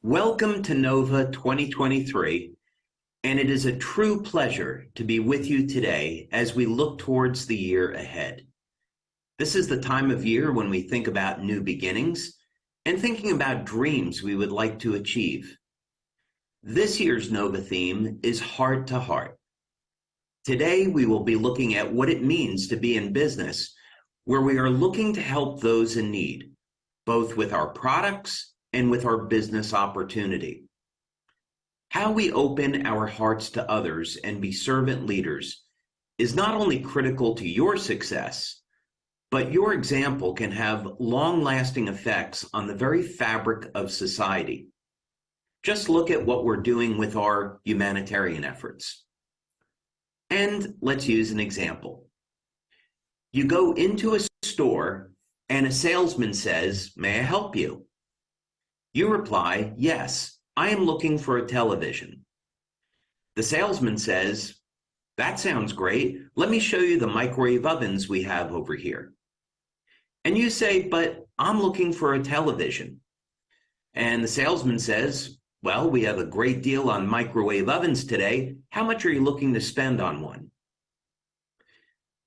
Welcome to NOVA 2023, and it is a true pleasure to be with you today as we look towards the year ahead. This is the time of year when we think about new beginnings and thinking about dreams we would like to achieve. This year's NOVA theme is Heart to Heart. Today, we will be looking at what it means to be in business, where we are looking to help those in need, both with our products and with our business opportunity. How we open our hearts to others and be servant leaders is not only critical to your success, but your example can have long-lasting effects on the very fabric of society. Just look at what we're doing with our humanitarian efforts. And let's use an example. You go into a store and a salesman says, "May I help you?" You reply, "Yes, I am looking for a television." The salesman says, "That sounds great. Let me show you the microwave ovens we have over here." And you say, "But I'm looking for a television." And the salesman says, "Well, we have a great deal on microwave ovens today. How much are you looking to spend on one?"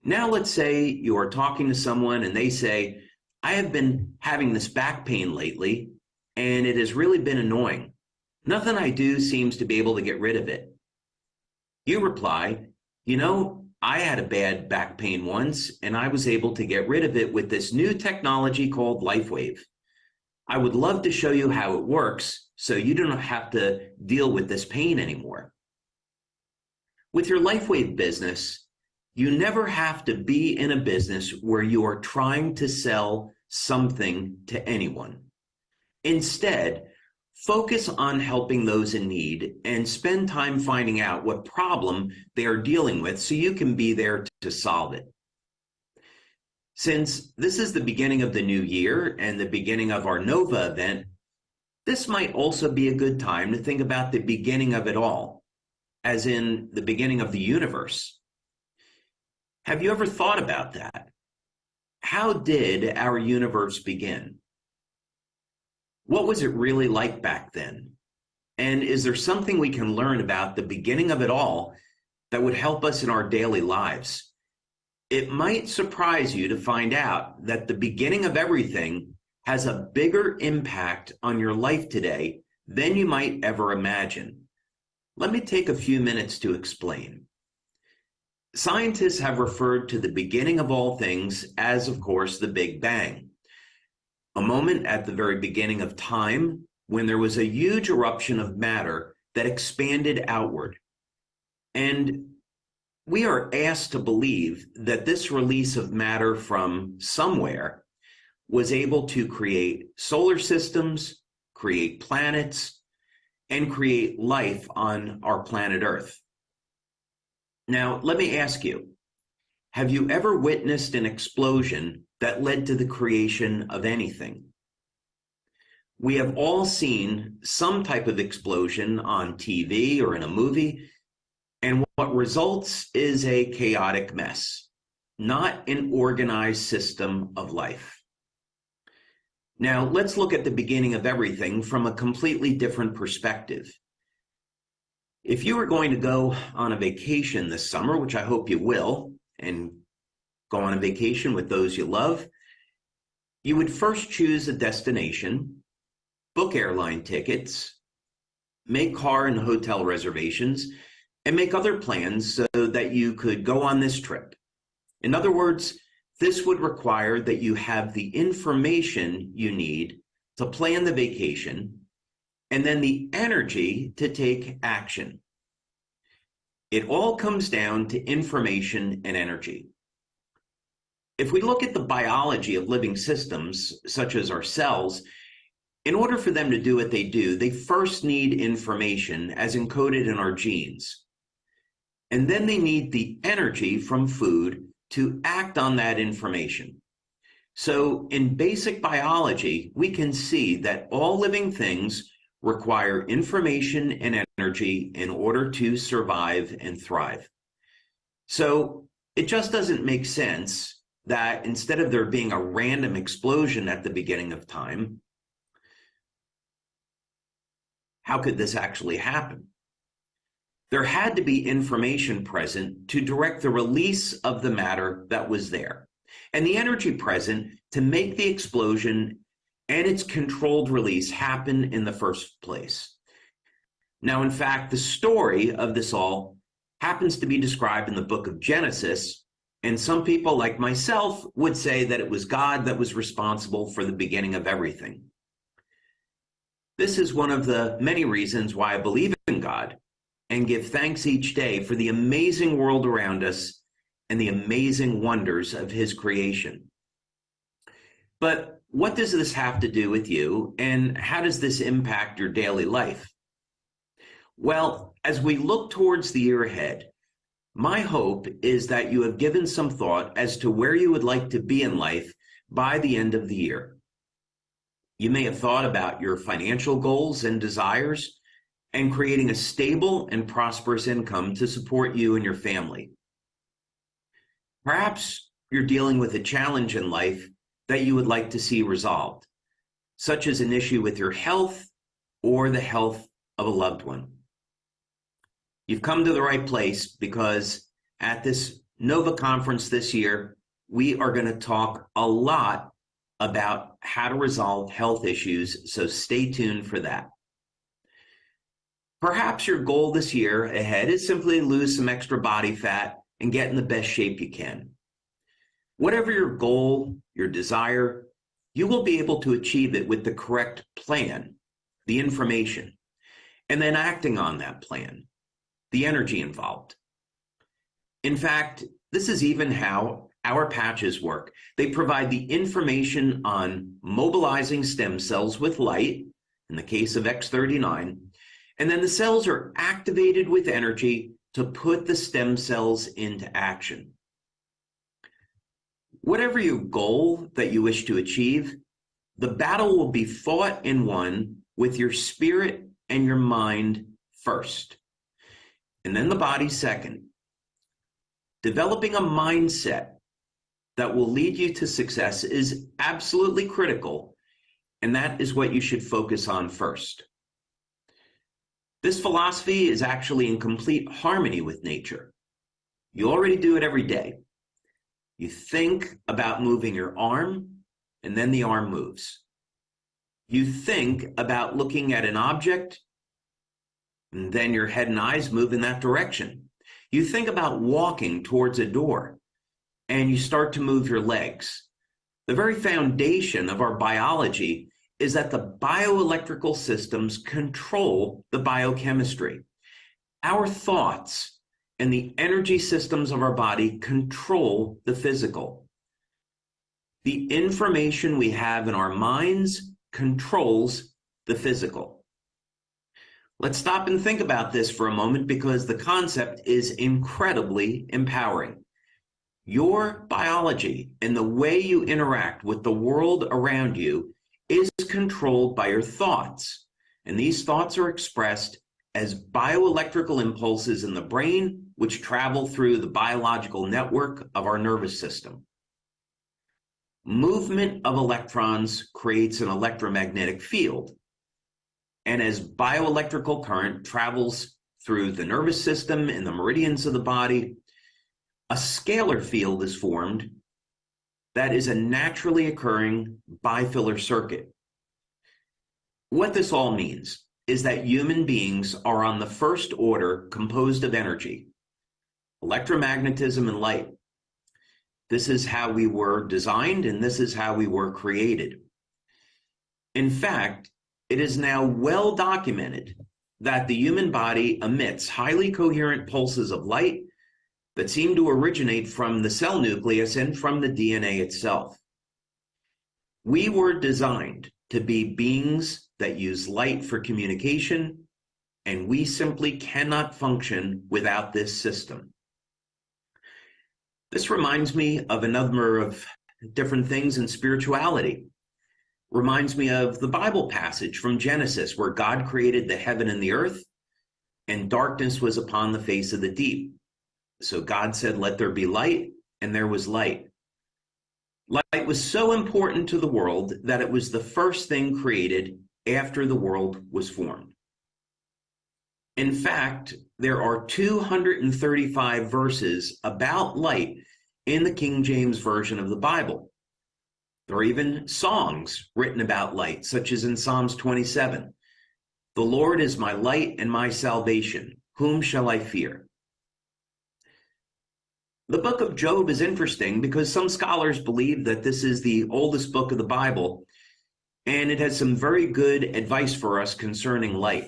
Now let's say you are talking to someone and they say, "I have been having this back pain lately, and it has really been annoying. Nothing I do seems to be able to get rid of it." You reply, "I had a bad back pain once, and I was able to get rid of it with this new technology called LifeWave. I would love to show you how it works so you don't have to deal with this pain anymore." With your LifeWave business, you never have to be in a business where you are trying to sell something to anyone. Instead, focus on helping those in need and spend time finding out what problem they are dealing with so you can be there to solve it. Since this is the beginning of the new year and the beginning of our NOVA event, this might also be a good time to think about the beginning of it all, as in the beginning of the universe. Have you ever thought about that? How did our universe begin? What was it really like back then? And is there something we can learn about the beginning of it all that would help us in our daily lives? It might surprise you to find out that the beginning of everything has a bigger impact on your life today than you might ever imagine. Let me take a few minutes to explain. Scientists have referred to the beginning of all things as, of course, the Big Bang. A moment at the very beginning of time when there was a huge eruption of matter that expanded outward. And we are asked to believe that this release of matter from somewhere was able to create solar systems, create planets, and create life on our planet Earth. Now, let me ask you, have you ever witnessed an explosion that led to the creation of anything? We have all seen some type of explosion on TV or in a movie, and what results is a chaotic mess, not an organized system of life. Now, let's look at the beginning of everything from a completely different perspective. If you were going to go on a vacation this summer, which I hope you will, and go on a vacation with those you love, you would first choose a destination, book airline tickets, make car and hotel reservations, and make other plans so that you could go on this trip. In other words, this would require that you have the information you need to plan the vacation and then the energy to take action. It all comes down to information and energy. If we look at the biology of living systems, such as our cells, in order for them to do what they do, they first need information as encoded in our genes. And then they need the energy from food to act on that information. So in basic biology, we can see that all living things require information and energy in order to survive and thrive. So it just doesn't make sense that instead of there being a random explosion at the beginning of time, how could this actually happen? There had to be information present to direct the release of the matter that was there, and the energy present to make the explosion and its controlled release happen in the first place. Now, in fact, the story of this all happens to be described in the book of Genesis, and some people, like myself, would say that it was God that was responsible for the beginning of everything. This is one of the many reasons why I believe in God and give thanks each day for the amazing world around us and the amazing wonders of his creation. But what does this have to do with you, and how does this impact your daily life? Well, as we look towards the year ahead, my hope is that you have given some thought as to where you would like to be in life by the end of the year. You may have thought about your financial goals and desires and creating a stable and prosperous income to support you and your family. Perhaps you're dealing with a challenge in life that you would like to see resolved, such as an issue with your health or the health of a loved one. You've come to the right place, because at this Nova conference this year, we are going to talk a lot about how to resolve health issues, so stay tuned for that. Perhaps your goal this year ahead is simply to lose some extra body fat and get in the best shape you can. Whatever your goal, your desire, you will be able to achieve it with the correct plan, the information, and then acting on that plan, the energy involved. In fact, this is even how our patches work. They provide the information on mobilizing stem cells with light, in the case of X39, and then the cells are activated with energy to put the stem cells into action. Whatever your goal that you wish to achieve, the battle will be fought and won with your spirit and your mind first, and then the body second. Developing a mindset that will lead you to success is absolutely critical, and that is what you should focus on first. This philosophy is actually in complete harmony with nature. You already do it every day. You think about moving your arm, and then the arm moves. You think about looking at an object, and then your head and eyes move in that direction. You think about walking towards a door, and you start to move your legs. The very foundation of our biology is that the bioelectrical systems control the biochemistry. Our thoughts and the energy systems of our body control the physical. The information we have in our minds controls the physical. Let's stop and think about this for a moment, because the concept is incredibly empowering. Your biology and the way you interact with the world around you is controlled by your thoughts, and these thoughts are expressed as bioelectrical impulses in the brain, which travel through the biological network of our nervous system. Movement of electrons creates an electromagnetic field, and as bioelectrical current travels through the nervous system and the meridians of the body, a scalar field is formed that is a naturally occurring bifilar circuit. What this all means is that human beings are on the first order composed of energy, electromagnetism, and light. This is how we were designed, and this is how we were created. In fact, it is now well documented that the human body emits highly coherent pulses of light that seem to originate from the cell nucleus and from the DNA itself. We were designed to be beings that use light for communication, and we simply cannot function without this system. This reminds me of a number of different things in spirituality. Reminds me of the Bible passage from Genesis, where God created the heaven and the earth, and darkness was upon the face of the deep. So God said, "Let there be light," and there was light. Light was so important to the world that it was the first thing created after the world was formed. In fact, there are 235 verses about light in the King James Version of the Bible. There are even songs written about light, such as in Psalms 27. The Lord is my light and my salvation. Whom shall I fear? The book of Job is interesting because some scholars believe that this is the oldest book of the Bible, and it has some very good advice for us concerning light.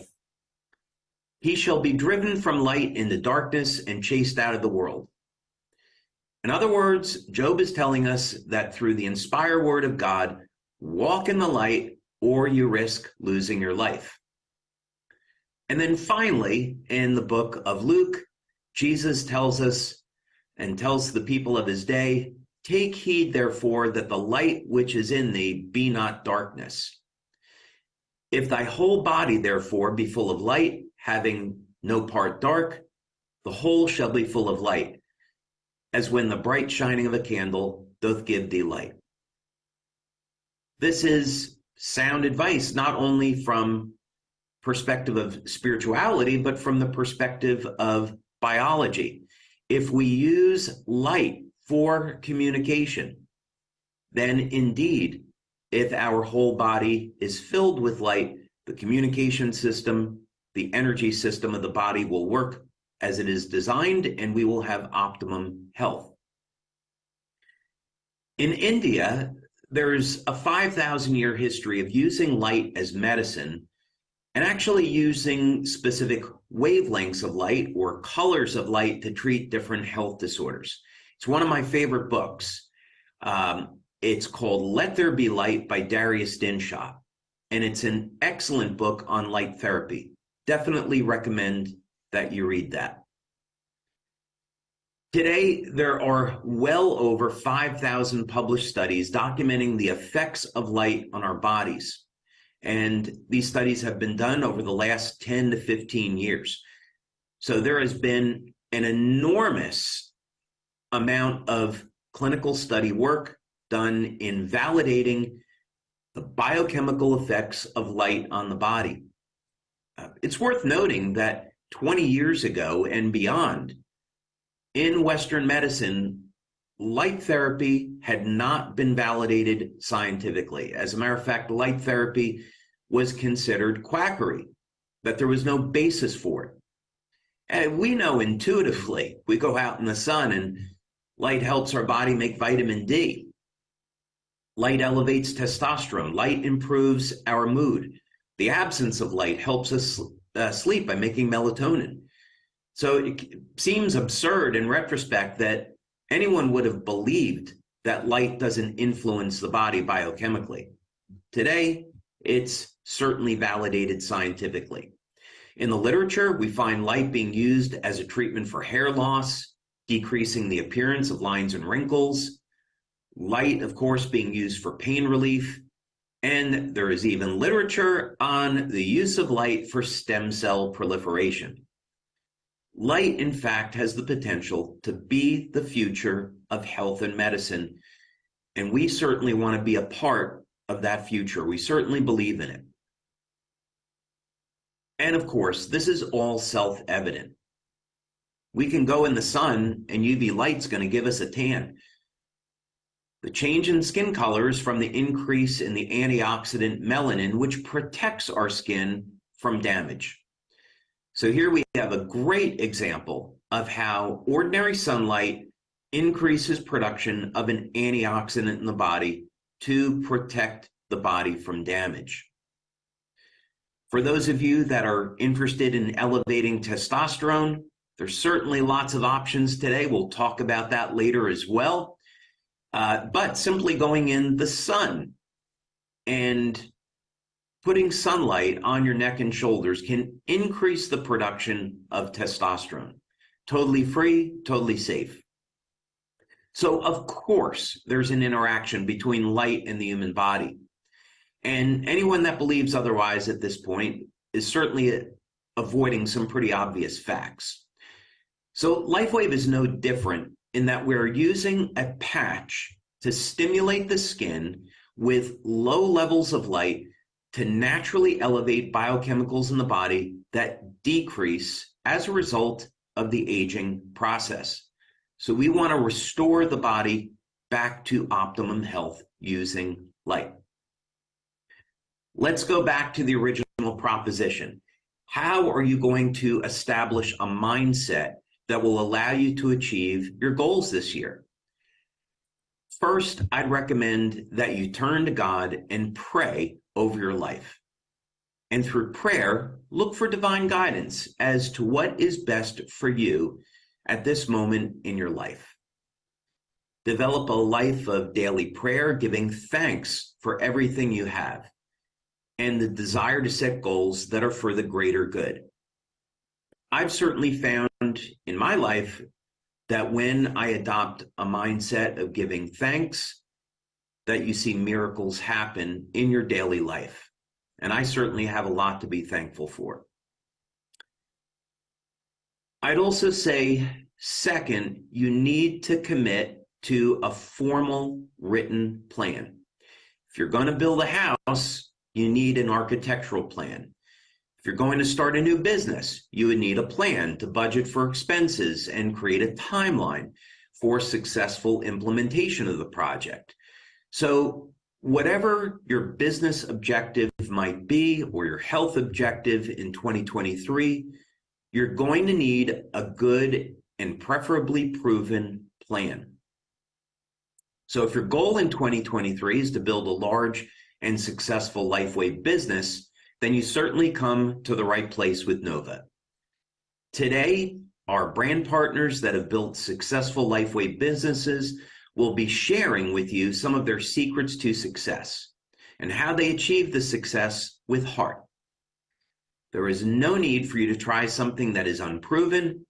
He shall be driven from light into darkness and chased out of the world. In other words, Job is telling us that through the inspired word of God, walk in the light or you risk losing your life. And then finally, in the book of Luke, Jesus tells us and tells the people of his day, take heed, therefore, that the light which is in thee be not darkness. If thy whole body, therefore, be full of light, having no part dark, the whole shall be full of light, as when the bright shining of a candle doth give thee light. This is sound advice, not only from perspective of spirituality, but from the perspective of biology. If we use light for communication, then indeed, if our whole body is filled with light, the communication system, the energy system of the body will work as it is designed, and we will have optimum health. In India, there's a 5,000-year history of using light as medicine and actually using specific wavelengths of light or colors of light to treat different health disorders. It's one of my favorite books. It's called Let There Be Light by Darius Dinshaw, and it's an excellent book on light therapy. Definitely recommend that you read that. Today, there are well over 5,000 published studies documenting the effects of light on our bodies. And these studies have been done over the last 10 to 15 years. So there has been an enormous amount of clinical study work done in validating the biochemical effects of light on the body. It's worth noting that 20 years ago and beyond, in Western medicine, light therapy had not been validated scientifically. As a matter of fact, light therapy was considered quackery, that there was no basis for it. And we know intuitively, we go out in the sun and light helps our body make vitamin D. Light elevates testosterone. Light improves our mood. The absence of light helps us sleep by making melatonin. So it seems absurd in retrospect that anyone would have believed that light doesn't influence the body biochemically. Today, it's certainly validated scientifically. In the literature, we find light being used as a treatment for hair loss, decreasing the appearance of lines and wrinkles. Light, of course, being used for pain relief. And there is even literature on the use of light for stem cell proliferation. Light, in fact, has the potential to be the future of health and medicine, and we certainly want to be a part of that future. We certainly believe in it. And of course, this is all self-evident. We can go in the sun and UV light's going to give us a tan. The change in skin color is from the increase in the antioxidant melanin, which protects our skin from damage. So here we have a great example of how ordinary sunlight increases production of an antioxidant in the body to protect the body from damage. For those of you that are interested in elevating testosterone, there's certainly lots of options today. We'll talk about that later as well. But simply going in the sun and putting sunlight on your neck and shoulders can increase the production of testosterone. Totally free, totally safe. So, of course, there's an interaction between light and the human body. And anyone that believes otherwise at this point is certainly avoiding some pretty obvious facts. So LifeWave is no different in that we're using a patch to stimulate the skin with low levels of light to naturally elevate biochemicals in the body that decrease as a result of the aging process. So we want to restore the body back to optimum health using light. Let's go back to the original proposition. How are you going to establish a mindset that will allow you to achieve your goals this year? First, I'd recommend that you turn to God and pray over your life. And through prayer, look for divine guidance as to what is best for you at this moment in your life. Develop a life of daily prayer, giving thanks for everything you have, and the desire to set goals that are for the greater good. I've certainly found in my life that when I adopt a mindset of giving thanks, that you see miracles happen in your daily life. And I certainly have a lot to be thankful for. I'd also say, second, you need to commit to a formal written plan. If you're going to build a house, you need an architectural plan. If you're going to start a new business, you would need a plan to budget for expenses and create a timeline for successful implementation of the project. So whatever your business objective might be or your health objective in 2023, you're going to need a good and preferably proven plan. So if your goal in 2023 is to build a large and successful LifeWave business, then you certainly come to the right place with Nova. Today, our brand partners that have built successful LifeWave businesses will be sharing with you some of their secrets to success and how they achieve the success with heart. There is no need for you to try something that is unproven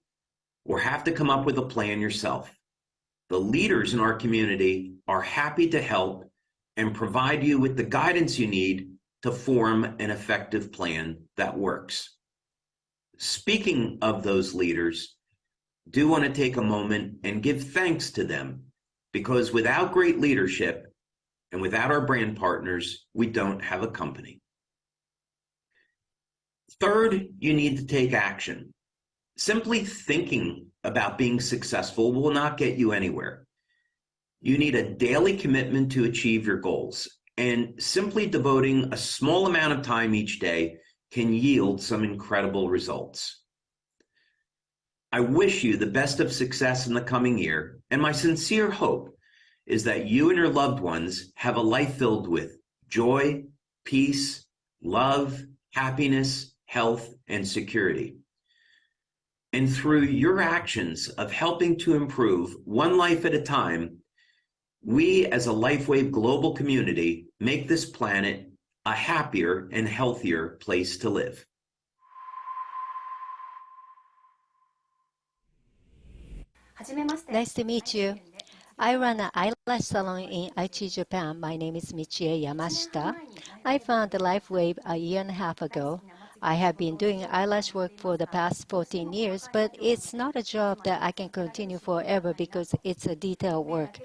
or have to come up with a plan yourself. The leaders in our community are happy to help and provide you with the guidance you need to form an effective plan that works. Speaking of those leaders, do want to take a moment and give thanks to them, because without great leadership and without our brand partners, we don't have a company. Third, you need to take action. Simply thinking about being successful will not get you anywhere. You need a daily commitment to achieve your goals, and simply devoting a small amount of time each day can yield some incredible results. I wish you the best of success in the coming year, and my sincere hope is that you and your loved ones have a life filled with joy, peace, love, happiness, health, and security. And through your actions of helping to improve one life at a time, we as a LifeWave global community make this planet a happier and healthier place to live. Nice to meet you. I run an eyelash salon in Aichi, Japan. My name is Michie Yamashita. I found LifeWave a year and a half ago. I have been doing eyelash work for the past 14 years, but it's not a job that I can continue forever because it's a detailed work.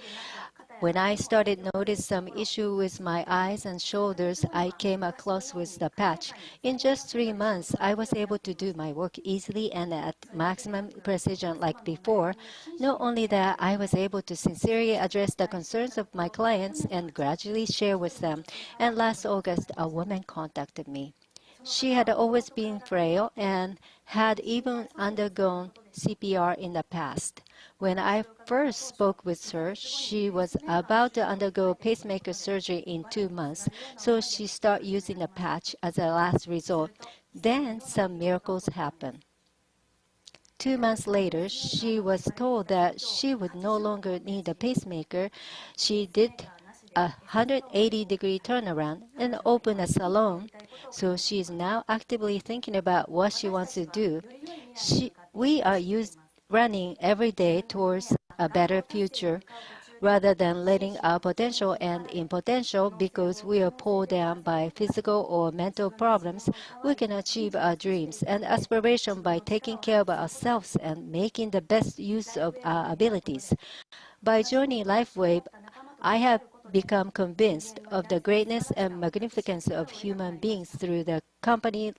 When I started notice some issue with my eyes and shoulders, I came across with the patch. In just 3 months, I was able to do my work easily and at maximum precision like before. Not only that, I was able to sincerely address the concerns of my clients and gradually share with them. And last August, a woman contacted me. She had always been frail and had even undergone CPR in the past. When I first spoke with her, she was about to undergo pacemaker surgery in 2 months, so she started using a patch as a last resort. Then some miracles happened. 2 months later, she was told that she would no longer need a pacemaker. She did a 180-degree turnaround and opened a salon. So she is now actively thinking about what she wants to do. We are running every day towards a better future rather than letting our potential end in potential because we are pulled down by physical or mental problems. We can achieve our dreams and aspiration by taking care of ourselves and making the best use of our abilities. By joining LifeWave, I have become convinced of the greatness and magnificence of human beings through the company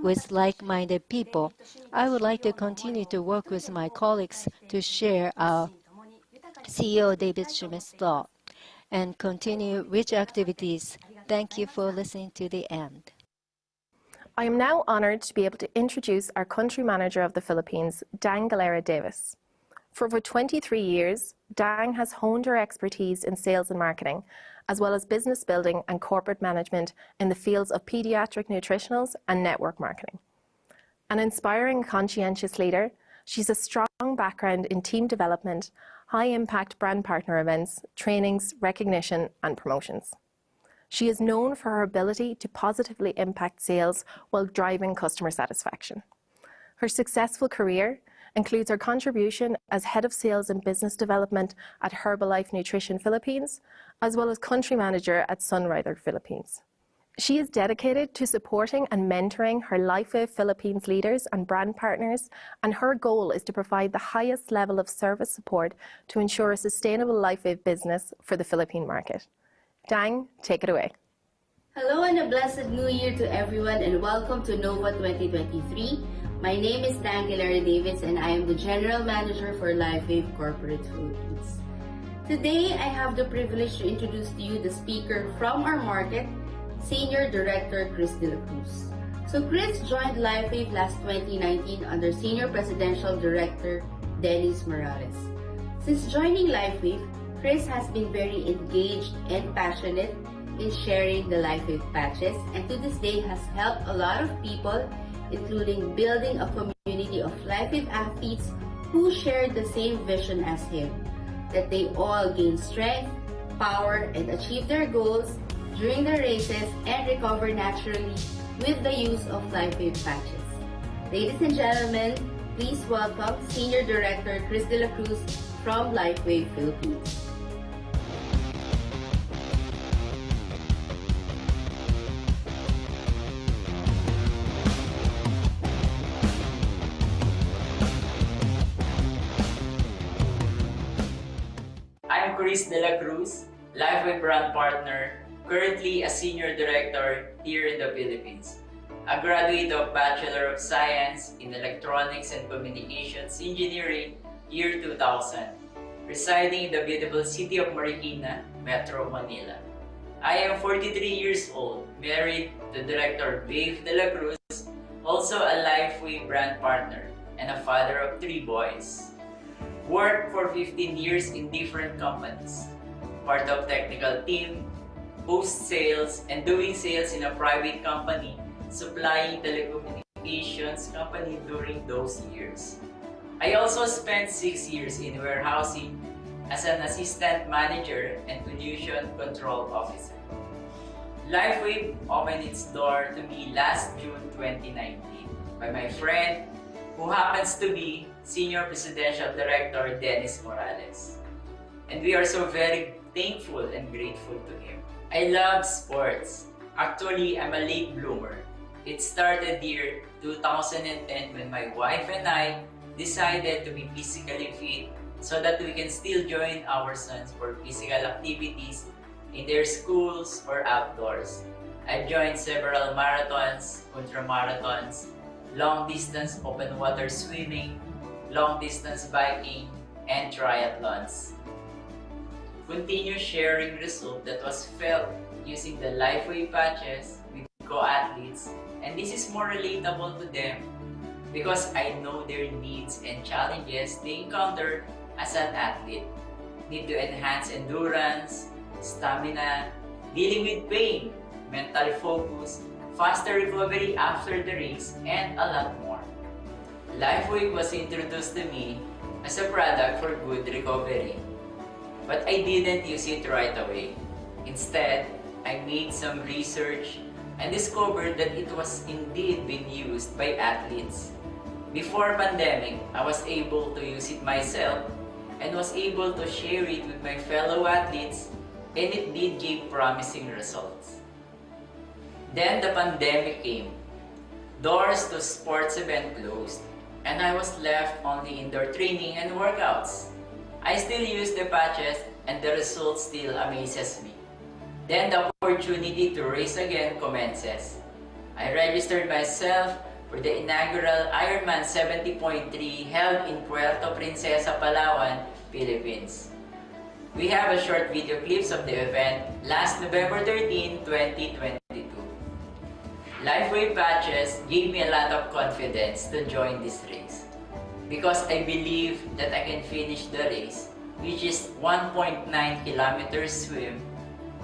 with like-minded people. I would like to continue to work with my colleagues to share our CEO David Schmidt's thought and continue rich activities. Thank you for listening to the end. I am now honored to be able to introduce our country manager of the Philippines, Dang Galera Davis. For over 23 years, Dang has honed her expertise in sales and marketing, as well as business building and corporate management in the fields of pediatric nutritionals and network marketing. An inspiring, conscientious leader, she's a strong background in team development, high-impact brand partner events, trainings, recognition, and promotions. She is known for her ability to positively impact sales while driving customer satisfaction. Her successful career includes her contribution as Head of Sales and Business Development at Herbalife Nutrition Philippines, as well as Country Manager at Sunrider Philippines. She is dedicated to supporting and mentoring her LifeWave Philippines leaders and brand partners, and her goal is to provide the highest level of service support to ensure a sustainable LifeWave business for the Philippine market. Dang, take it away. Hello and a blessed new year to everyone, and welcome to NOVA 2023. My name is Dang Galera Davis and I am the General Manager for LifeWave Corporate Philippines. Today, I have the privilege to introduce to you the speaker from our market, Senior Director Chris De La Cruz. So Chris joined LifeWave last 2019 under Senior Presidential Director Dennis Morales. Since joining LifeWave, Chris has been very engaged and passionate in sharing the LifeWave patches, and to this day has helped a lot of people, including building a community of LifeWave athletes who share the same vision as him, that they all gain strength, power, and achieve their goals during the races and recover naturally with the use of LifeWave patches. Ladies and gentlemen, please welcome Senior Director Chris De La Cruz from LifeWave Philippines. I'm Chris De La Cruz, LifeWave brand partner, currently a senior director here in the Philippines. A graduate of Bachelor of Science in Electronics and Communications Engineering, year 2000, residing in the beautiful city of Marikina, Metro Manila. I am 43 years old, married to Director Dave De La Cruz, also a LifeWave brand partner, and a father of 3 boys. Worked for 15 years in different companies, part of technical team, post-sales, and doing sales in a private company, supplying telecommunications company during those years. I also spent 6 years in warehousing as an assistant manager and pollution control officer. LifeWave opened its door to me last June 2019 by my friend, who happens to be Senior Presidential Director Dennis Morales. And we are so very thankful and grateful to him. I love sports. Actually, I'm a late bloomer. It started year 2010 when my wife and I decided to be physically fit so that we can still join our sons for physical activities in their schools or outdoors. I've joined several marathons, ultramarathons, long-distance open water swimming, long-distance biking, and triathlons. Continue sharing results that was felt using the LifeWave patches with co-athletes, and this is more relatable to them because I know their needs and challenges they encounter as an athlete. Need to enhance endurance, stamina, dealing with pain, mental focus, faster recovery after the race, and a lot more. LifeWave was introduced to me as a product for good recovery, but I didn't use it right away. Instead, I made some research and discovered that it was indeed being used by athletes. Before pandemic, I was able to use it myself and was able to share it with my fellow athletes, and it did give promising results. Then the pandemic came. Doors to sports event closed, and I was left only indoor training and workouts. I still use the patches and the result still amazes me. Then the opportunity to race again commences. I registered myself for the inaugural Ironman 70.3 held in Puerto Princesa, Palawan, Philippines. We have a short video clips of the event last November 13, 2022. LifeWave patches gave me a lot of confidence to join this race because I believe that I can finish the race, which is 1.9 kilometers swim,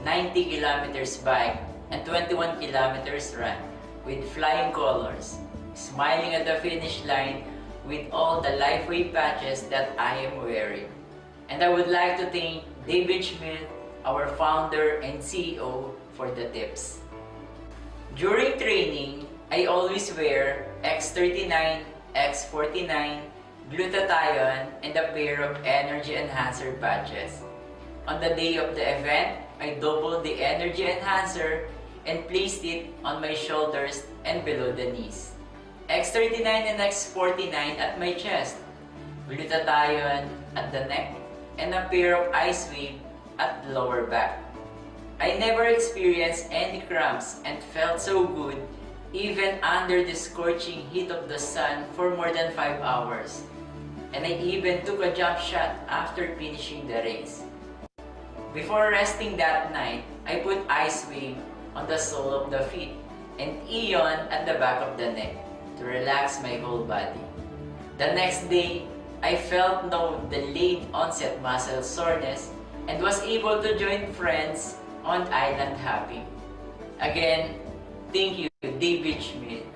90 kilometers bike, and 21 kilometers run with flying colors, smiling at the finish line with all the LifeWave patches that I am wearing. And I would like to thank David Schmidt, our founder and CEO, for the tips. During training, I always wear X39, X49, glutathione, and a pair of energy enhancer patches. On the day of the event, I doubled the energy enhancer and placed it on my shoulders and below the knees. X39 and X49 at my chest, glutathione at the neck, and a pair of ice wave at the lower back. I never experienced any cramps and felt so good even under the scorching heat of the sun for more than 5 hours. And I even took a jump shot after finishing the race. Before resting that night, I put ice wave on the sole of the feet and Ion at the back of the neck to relax my whole body. The next day, I felt no delayed onset muscle soreness and was able to join friends on island hopping. Again, thank you, David Schmidt,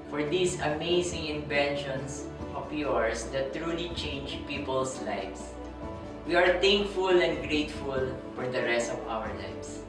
for these amazing inventions of yours that truly change people's lives. We are thankful and grateful for the rest of our lives.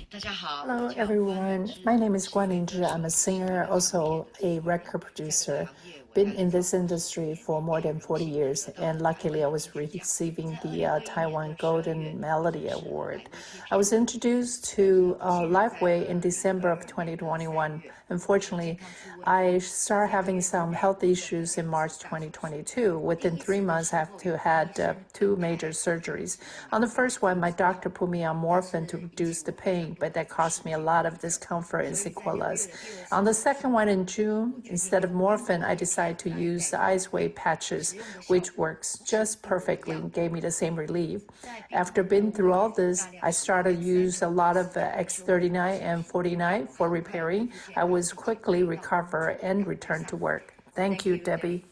大家好。 Hello everyone, my name is Guan Lingzhi. I'm a singer, also a record producer. Been in this industry for more than 40 years, and luckily I was receiving the Taiwan Golden Melody Award. I was introduced to LifeWave in December of 2021. Unfortunately, I started having some health issues in March 2022. Within 3 months, I had 2 major surgeries. On the first one, my doctor put me on morphine to reduce the pain, but that caused me a lot of discomfort and sequelas. On the second one in June, instead of morphine, I decided to use the ice wave patches, which works just perfectly and gave me the same relief. After being through all this, I started to use a lot of X39 and 49 for repairing. I was quickly recover and return to work. Thank you, Debbie.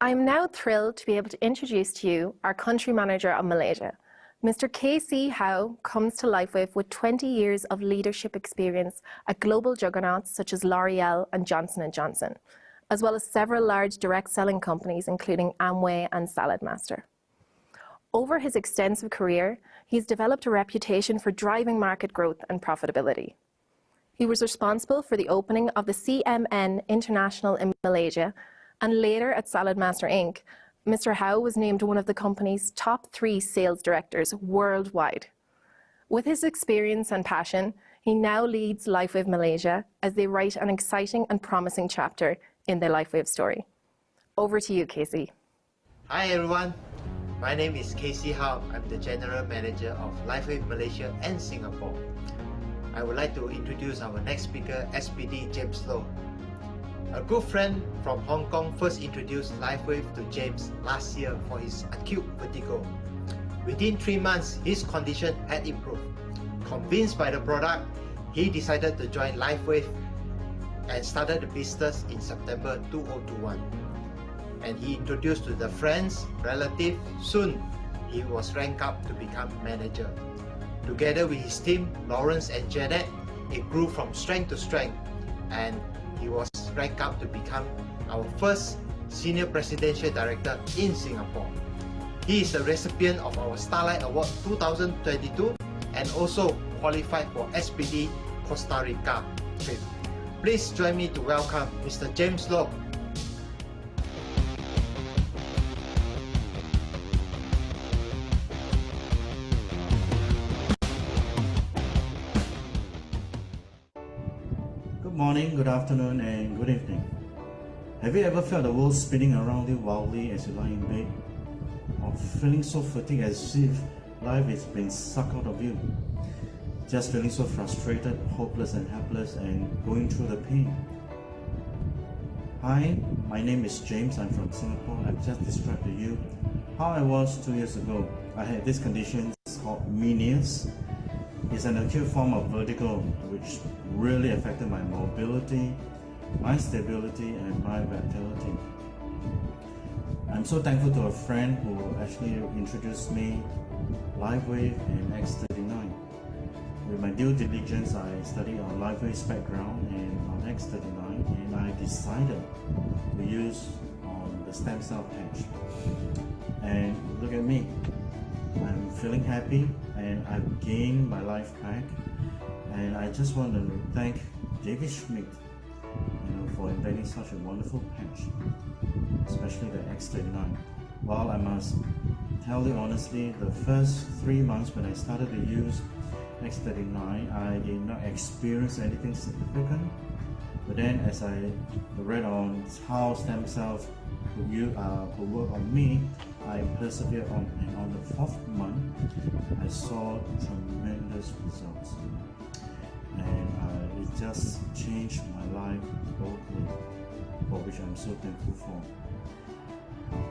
I am now thrilled to be able to introduce to you our country manager of Malaysia. Mr. KC Howe comes to LifeWave with 20 years of leadership experience at global juggernauts such as L'Oreal and Johnson & Johnson, as well as several large direct selling companies including Amway and Saladmaster. Over his extensive career, he's developed a reputation for driving market growth and profitability. He was responsible for the opening of the CMN International in Malaysia, and later at Saladmaster Inc., Mr. Howe was named one of the company's top 3 sales directors worldwide. With his experience and passion, he now leads LifeWave Malaysia as they write an exciting and promising chapter in their LifeWave story. Over to you, Casey. Hi everyone, my name is KC Howe. I'm the General Manager of LifeWave Malaysia and Singapore. I would like to introduce our next speaker, SPD James Loh. A good friend from Hong Kong first introduced LifeWave to James last year for his acute vertigo. Within 3 months, his condition had improved. Convinced by the product, he decided to join LifeWave and started the business in September 2021. And he introduced to the friends, relatives. Soon, he was ranked up to become manager. Together with his team, Lawrence and Janet, it grew from strength to strength, and he was ranked up to become our first Senior Presidential Director in Singapore. He is the recipient of our Starlight Award 2022 and also qualified for SPD Costa Rica trip. Please join me to welcome Mr. James Loh. Good morning, good afternoon, and good evening. Have you ever felt the world spinning around you wildly as you lie in bed? Or feeling so fatigued as if life is being sucked out of you? Just feeling so frustrated, hopeless and helpless, and going through the pain? Hi, my name is James. I'm from Singapore. I've just described to you how I was 2 years ago. I had this condition called meanies. It's an acute form of vertigo which really affected my mobility, my stability, and my vitality. I'm so thankful to a friend who actually introduced me LiveWave and X39. With my due diligence, I studied on LiveWave's background and on X39, and I decided to use on the stem cell patch. And look at me, I'm feeling happy and I've gained my life back. And I just want to thank David Schmidt, for inventing such a wonderful patch, especially the X39. While I must tell you honestly, the first 3 months when I started to use X39, I did not experience anything significant. But then as I read on how stem cells could work on me, I persevered on, and on the 4th month, I saw tremendous results. And it just changed my life totally, for which I'm so thankful for.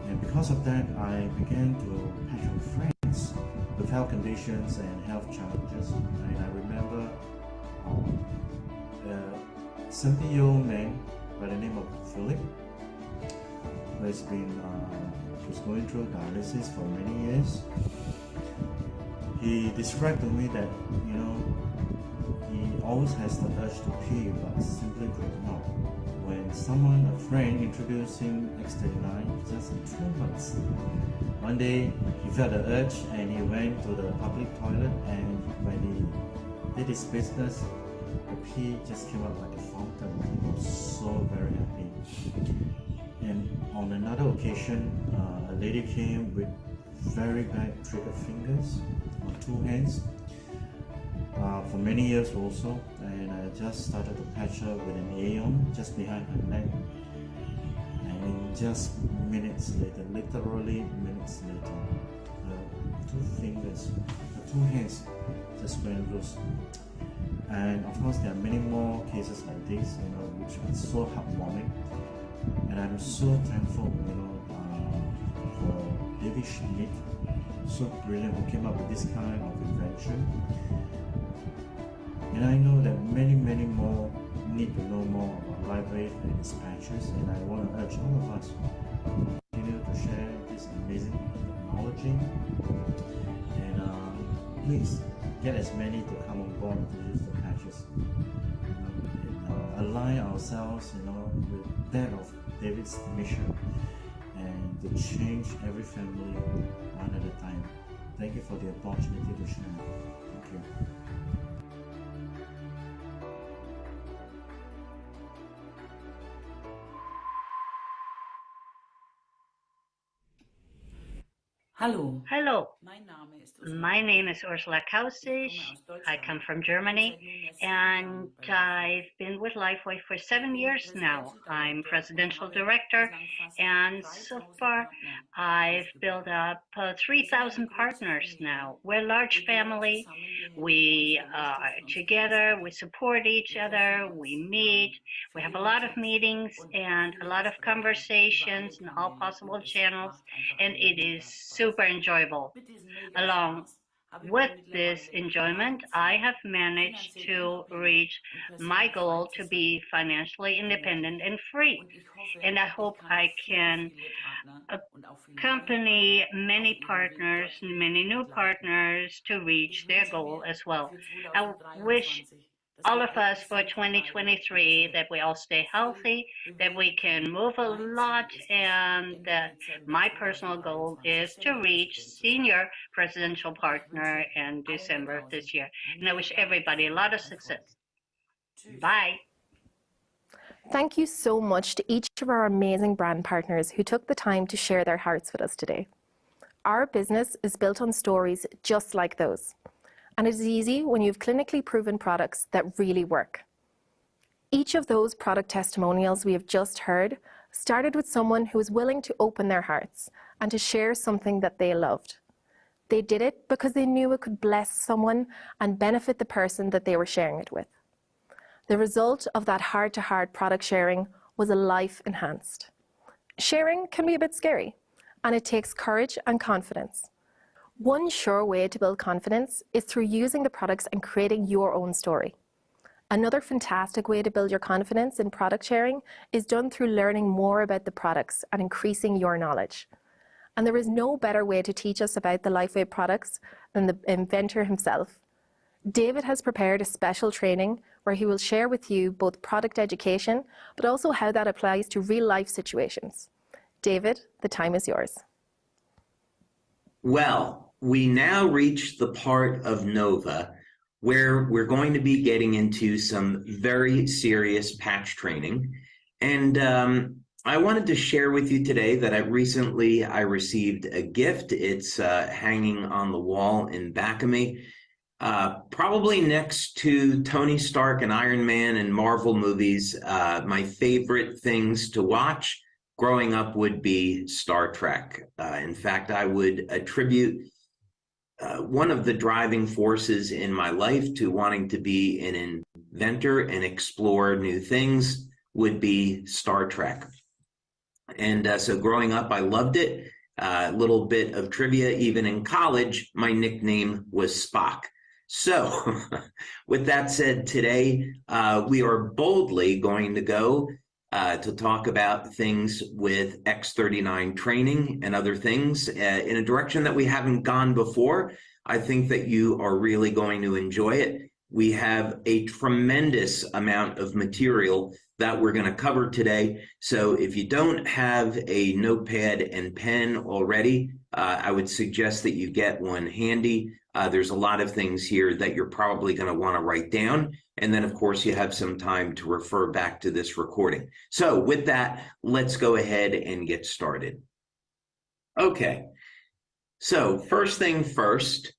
And because of that, I began to patch on friends with health conditions and health challenges. And I remember a 70-year-old man by the name of Philip, who has been was going through dialysis for many years. He described to me that, he always has the urge to pee, but simply could not. When a friend introduced him X39 just in 2 months, one day he felt the urge and he went to the public toilet, and when he did his business, the pee just came out like a fountain. He was so very happy. And on another occasion, a lady came with very bad trigger fingers on 2 hands for many years also, and I just started to patch her with an Aeon just behind her neck, and in just minutes later, literally minutes later, her 2 hands just went loose. And of course there are many more cases like this, which are so heartwarming, and I'm so thankful for David Schmidt, so brilliant, who came up with this kind of invention. And I know that many more need to know more about LiveWave and its patches, and I want to urge all of us to continue to share this amazing technology. And please get as many to come on board to use the patches. And align ourselves, with that of David's mission, and to change every family one at a time. Thank you for the opportunity to share. Thank you. Hallo. Hello, my name is Ursula Kausig. I come from Germany, and I've been with LifeWave for 7 years now. I'm presidential director, and so far I've built up 3,000 partners now. We're a large family. We are together, we support each other, we meet, we have a lot of meetings and a lot of conversations in all possible channels, and it is super enjoyable. Along with this enjoyment, I have managed to reach my goal to be financially independent and free. And I hope I can accompany many partners, many new partners to reach their goal as well. I wish all of us for 2023 that we all stay healthy, that we can move a lot, and that my personal goal is to reach senior presidential partner in December of this year. And I wish everybody a lot of success. Bye. Thank you so much to each of our amazing brand partners who took the time to share their hearts with us today. Our business is built on stories just like those. And it is easy when you have clinically proven products that really work. Each of those product testimonials we have just heard started with someone who was willing to open their hearts and to share something that they loved. They did it because they knew it could bless someone and benefit the person that they were sharing it with. The result of that heart-to-heart product sharing was a life enhanced. Sharing can be a bit scary, and it takes courage and confidence. One sure way to build confidence is through using the products and creating your own story. Another fantastic way to build your confidence in product sharing is done through learning more about the products and increasing your knowledge. And there is no better way to teach us about the LifeWave products than the inventor himself. David has prepared a special training where he will share with you both product education, but also how that applies to real-life situations. David, the time is yours. Well, we now reach the part of Nova where we're going to be getting into some very serious patch training. And I wanted to share with you today that I received a gift. It's hanging on the wall in back of me, probably next to Tony Stark and Iron Man and Marvel movies. My favorite things to watch growing up would be Star Trek. In fact, I would attribute one of the driving forces in my life to wanting to be an inventor and explore new things would be Star Trek. And so growing up, I loved it. A little bit of trivia, even in college, my nickname was Spock. So with that said, today we are boldly going to go to talk about things with X39 training and other things in a direction that we haven't gone before. I think that you are really going to enjoy it. We have a tremendous amount of material that we're going to cover today. So if you don't have a notepad and pen already, I would suggest that you get one handy. There's a lot of things here that you're probably going to want to write down. And then, of course, you have some time to refer back to this recording. So with that, let's go ahead and get started. Okay, so first thing first,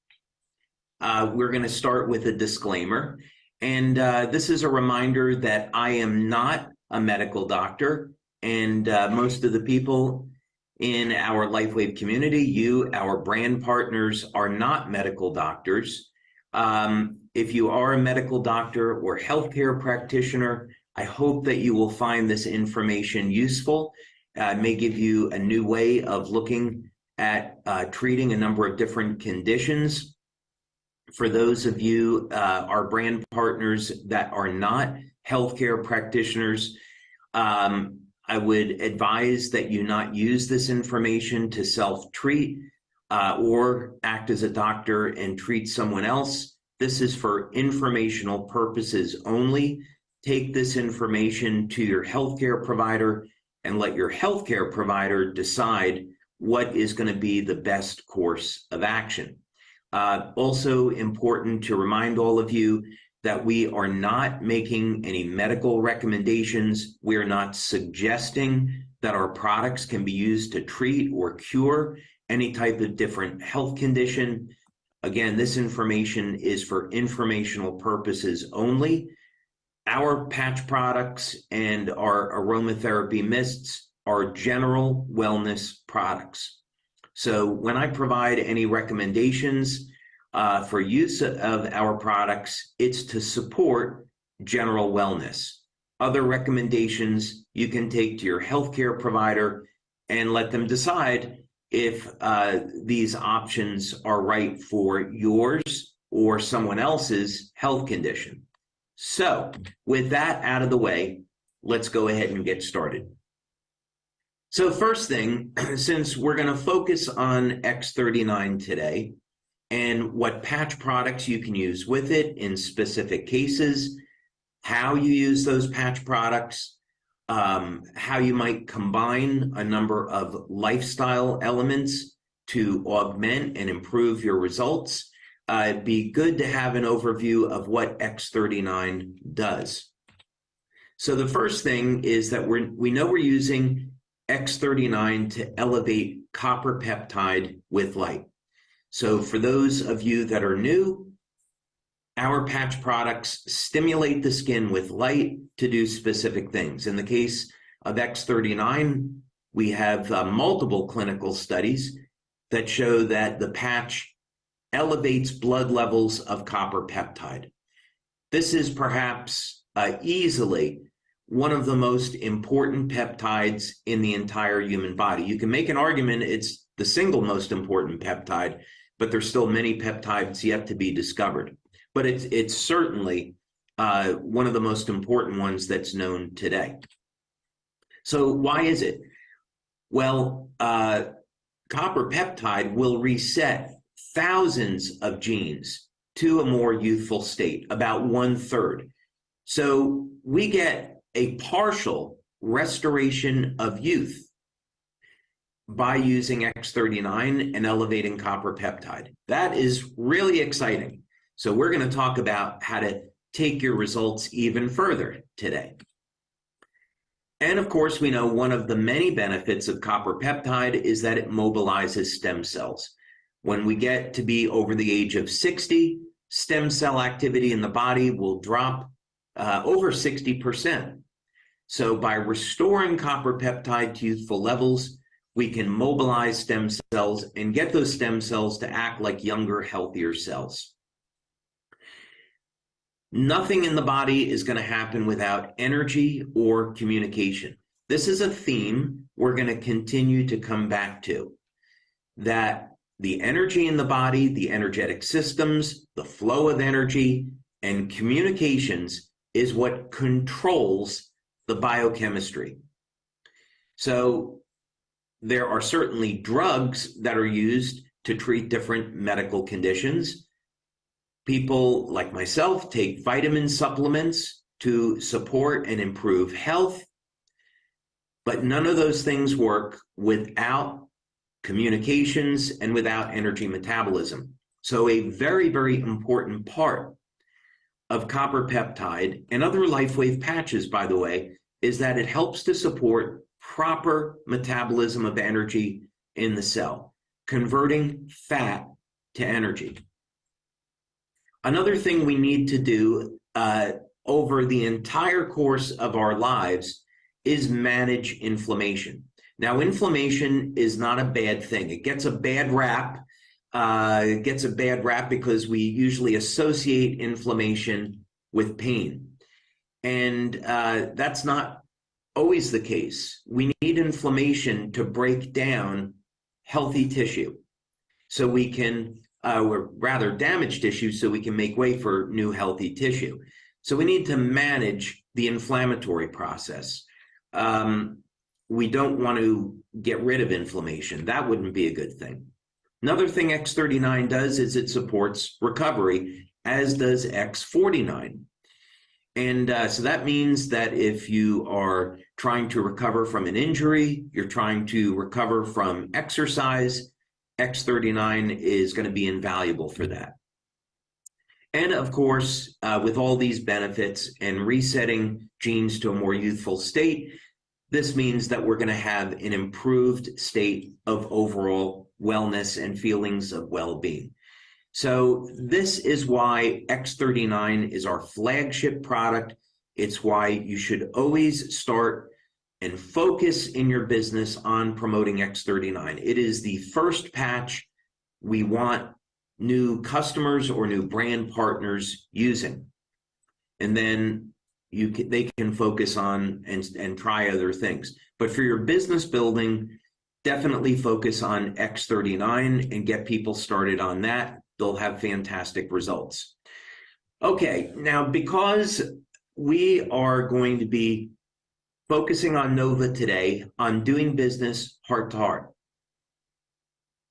we're going to start with a disclaimer. And this is a reminder that I am not a medical doctor, and most of the people in our LifeWave community, you, our brand partners, are not medical doctors. If you are a medical doctor or healthcare practitioner, I hope that you will find this information useful. It may give you a new way of looking at treating a number of different conditions. For those of you, our brand partners that are not healthcare practitioners, I would advise that you not use this information to self-treat or act as a doctor and treat someone else. This is for informational purposes only. Take this information to your healthcare provider and let your healthcare provider decide what is going to be the best course of action. Also important to remind all of you that we are not making any medical recommendations. We are not suggesting that our products can be used to treat or cure any type of different health condition. Again, this information is for informational purposes only. Our patch products and our aromatherapy mists are general wellness products. So when I provide any recommendations for use of our products, it's to support general wellness. Other recommendations you can take to your healthcare provider and let them decide if these options are right for yours or someone else's health condition. So with that out of the way, let's go ahead and get started. So first thing, since we're going to focus on X39 today and what patch products you can use with it in specific cases, how you use those patch products, how you might combine a number of lifestyle elements to augment and improve your results, it'd be good to have an overview of what X39 does. So the first thing is that we know we're using X39 to elevate copper peptide with light. So for those of you that are new, our patch products stimulate the skin with light to do specific things. In the case of X39, we have multiple clinical studies that show that the patch elevates blood levels of copper peptide. This is perhaps easily one of the most important peptides in the entire human body. You can make an argument it's the single most important peptide, but there's still many peptides yet to be discovered. But it's certainly one of the most important ones that's known today. So why is it? Well, copper peptide will reset thousands of genes to a more youthful state, about 1/3. So we get a partial restoration of youth by using X39 and elevating copper peptide. That is really exciting. So we're going to talk about how to take your results even further today. And of course, we know one of the many benefits of copper peptide is that it mobilizes stem cells. When we get to be over the age of 60, stem cell activity in the body will drop over 60%. So by restoring copper peptide to youthful levels, we can mobilize stem cells and get those stem cells to act like younger, healthier cells. Nothing in the body is going to happen without energy or communication. This is a theme we're going to continue to come back to, that the energy in the body, the energetic systems, the flow of energy, and communications is what controls the biochemistry. So there are certainly drugs that are used to treat different medical conditions. People like myself take vitamin supplements to support and improve health, but none of those things work without communications and without energy metabolism. So a very, very important part of copper peptide and other LifeWave patches, by the way, is that it helps to support proper metabolism of energy in the cell, converting fat to energy. Another thing we need to do over the entire course of our lives is manage inflammation. Now, inflammation is not a bad thing. It gets a bad rap. Because we usually associate inflammation with pain. And that's not always the case. We need inflammation to break down healthy tissue so we can or rather damaged tissue so we can make way for new healthy tissue. So we need to manage the inflammatory process. We don't want to get rid of inflammation. That wouldn't be a good thing. Another thing X39 does is it supports recovery, as does X49. And so that means that if you are trying to recover from an injury, you're trying to recover from exercise, X39 is going to be invaluable for that. And of course, with all these benefits and resetting genes to a more youthful state, this means that we're going to have an improved state of overall wellness and feelings of well-being. So this is why X39 is our flagship product. It's why you should always start and focus in your business on promoting X39. It is the first patch we want new customers or new brand partners using. And then they can focus on and try other things. But for your business building, definitely focus on X39 and get people started on that. They'll have fantastic results. Okay, now because we are going to be focusing on Nova today on doing business heart to heart.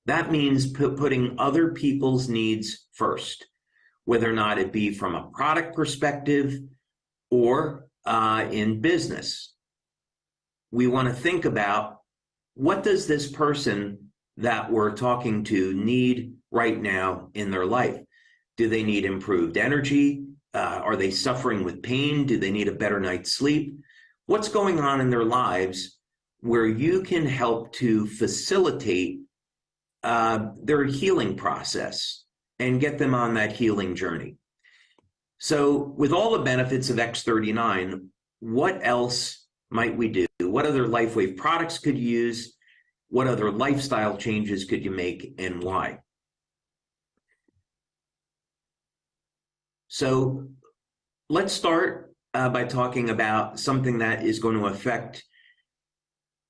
That means putting other people's needs first, whether or not it be from a product perspective or in business. We want to think about, what does this person that we're talking to need right now in their life? Do they need improved energy? Are they suffering with pain? Do they need a better night's sleep? What's going on in their lives where you can help to facilitate their healing process and get them on that healing journey? So with all the benefits of X39, what else might we do? What other LifeWave products could you use? What other lifestyle changes could you make, and why? So let's start by talking about something that is going to affect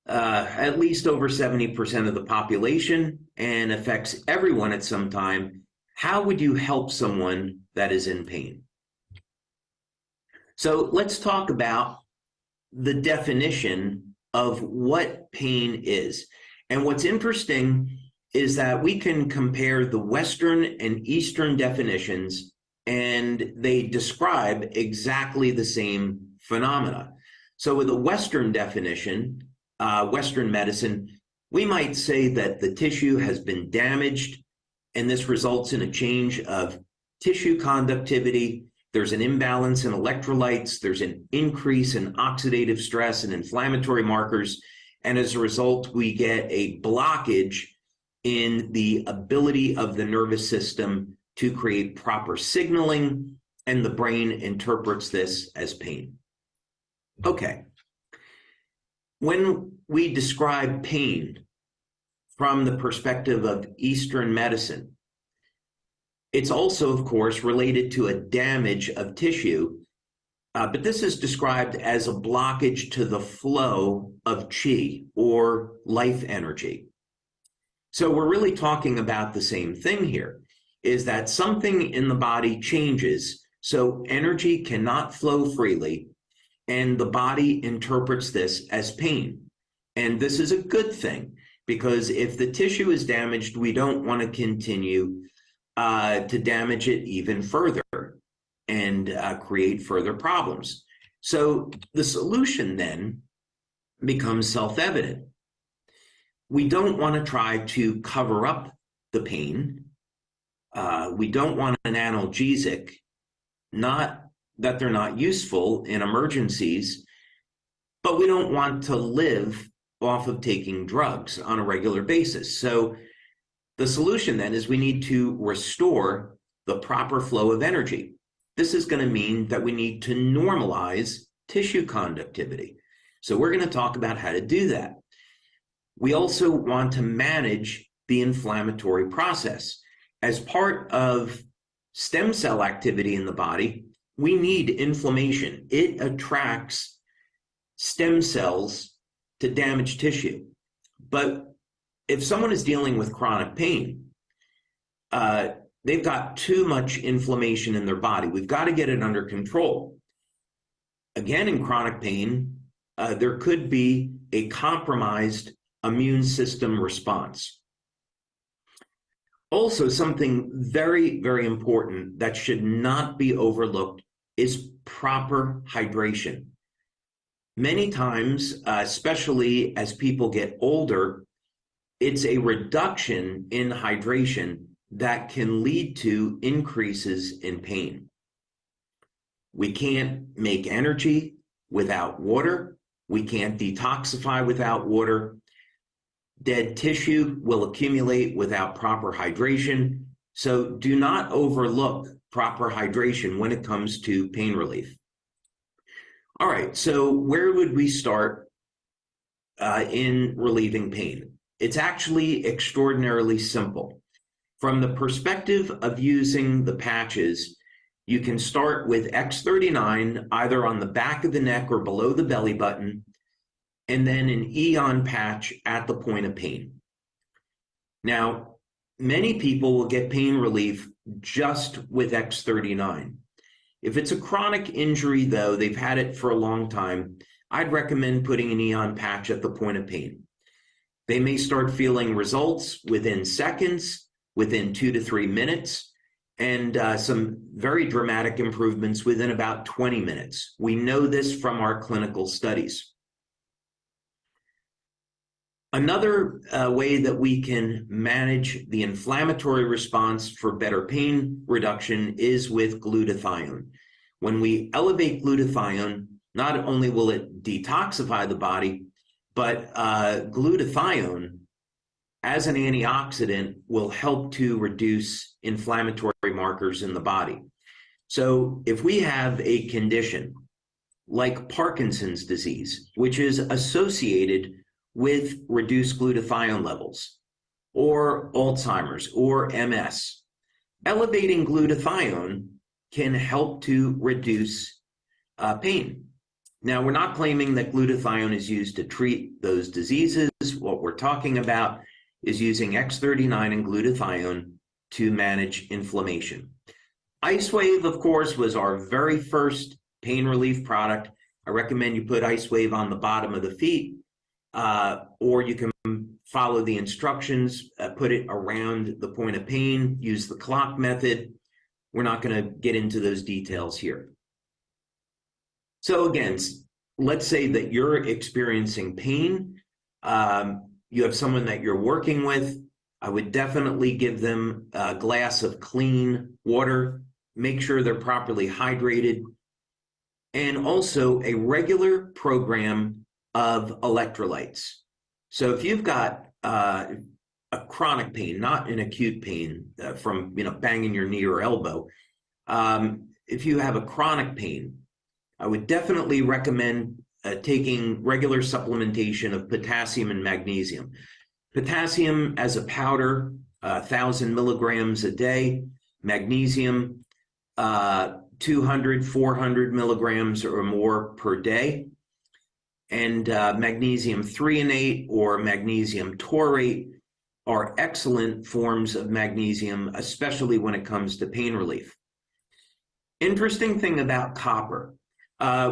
at least over 70% of the population and affects everyone at some time. How would you help someone that is in pain? So let's talk about the definition of what pain is. And what's interesting is that we can compare the Western and Eastern definitions, and they describe exactly the same phenomena. So with a Western definition, Western medicine, we might say that the tissue has been damaged, and this results in a change of tissue conductivity. There's an imbalance in electrolytes, there's an increase in oxidative stress and inflammatory markers, and as a result, we get a blockage in the ability of the nervous system to create proper signaling, and the brain interprets this as pain. Okay. When we describe pain from the perspective of Eastern medicine, it's also, of course, related to a damage of tissue, but this is described as a blockage to the flow of qi, or life energy. So we're really talking about the same thing here, is that something in the body changes, so energy cannot flow freely, and the body interprets this as pain. And this is a good thing, because if the tissue is damaged, we don't want to continue to damage it even further and create further problems. So the solution then becomes self-evident. We don't want to try to cover up the pain. We don't want an analgesic, not that they're not useful in emergencies, but we don't want to live off of taking drugs on a regular basis. So the solution then is we need to restore the proper flow of energy. This is going to mean that we need to normalize tissue conductivity. So we're going to talk about how to do that. We also want to manage the inflammatory process. As part of stem cell activity in the body, we need inflammation. It attracts stem cells to damage tissue. But if someone is dealing with chronic pain, they've got too much inflammation in their body. We've got to get it under control. Again, in chronic pain, there could be a compromised immune system response. Also, something very, very important that should not be overlooked is proper hydration. Many times, especially as people get older, it's a reduction in hydration that can lead to increases in pain. We can't make energy without water. We can't detoxify without water. Dead tissue will accumulate without proper hydration. So do not overlook proper hydration when it comes to pain relief. All right, so where would we start in relieving pain? It's actually extraordinarily simple. From the perspective of using the patches, you can start with X39 either on the back of the neck or below the belly button, and then an Eon patch at the point of pain. Now, many people will get pain relief just with X39. If it's a chronic injury, though, they've had it for a long time, I'd recommend putting an Eon patch at the point of pain. They may start feeling results within seconds, within 2 to 3 minutes, and some very dramatic improvements within about 20 minutes. We know this from our clinical studies. Another way that we can manage the inflammatory response for better pain reduction is with glutathione. When we elevate glutathione, not only will it detoxify the body, but glutathione as an antioxidant will help to reduce inflammatory markers in the body. So if we have a condition like Parkinson's disease, which is associated with reduced glutathione levels, or Alzheimer's or MS, elevating glutathione can help to reduce pain. Now, we're not claiming that glutathione is used to treat those diseases. What we're talking about is using X39 and glutathione to manage inflammation. IceWave, of course, was our very first pain relief product. I recommend you put IceWave on the bottom of the feet, or you can follow the instructions, put it around the point of pain, use the clock method. We're not going to get into those details here. So again, let's say that you're experiencing pain. You have someone that you're working with. I would definitely give them a glass of clean water, make sure they're properly hydrated, and also a regular program of electrolytes. So if you've got a chronic pain, not an acute pain from banging your knee or elbow, if you have a chronic pain, I would definitely recommend taking regular supplementation of potassium and magnesium. Potassium as a powder, 1,000 milligrams a day. Magnesium, 200, 400 milligrams or more per day. And magnesium threonate or magnesium taurate are excellent forms of magnesium, especially when it comes to pain relief. Interesting thing about copper.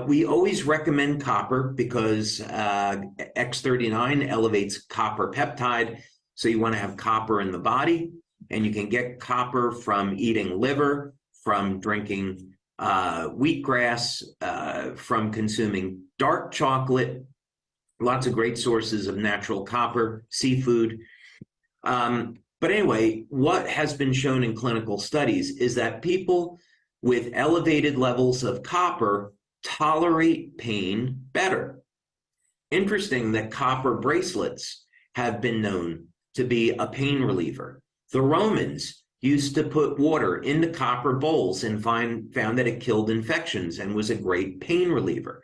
We always recommend copper because X39 elevates copper peptide. So you want to have copper in the body, and you can get copper from eating liver, from drinking wheatgrass, from consuming dark chocolate, lots of great sources of natural copper, seafood. But anyway, what has been shown in clinical studies is that people with elevated levels of copper tolerate pain better. Interesting that copper bracelets have been known to be a pain reliever. The Romans used to put water into copper bowls and found that it killed infections and was a great pain reliever.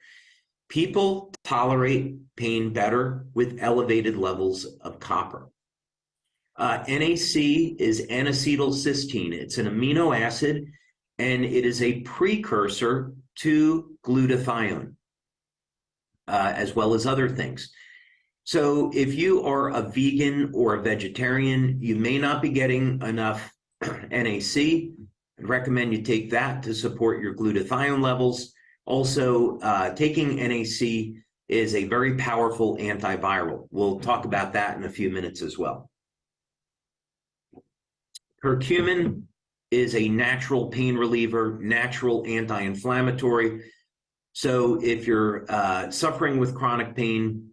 People tolerate pain better with elevated levels of copper. NAC is N-acetylcysteine. It's an amino acid, and it is a precursor to glutathione, as well as other things. So if you are a vegan or a vegetarian, you may not be getting enough NAC. I'd recommend you take that to support your glutathione levels. Also, taking NAC is a very powerful antiviral. We'll talk about that in a few minutes as well. Curcumin is a natural pain reliever, natural anti-inflammatory. So if you're suffering with chronic pain,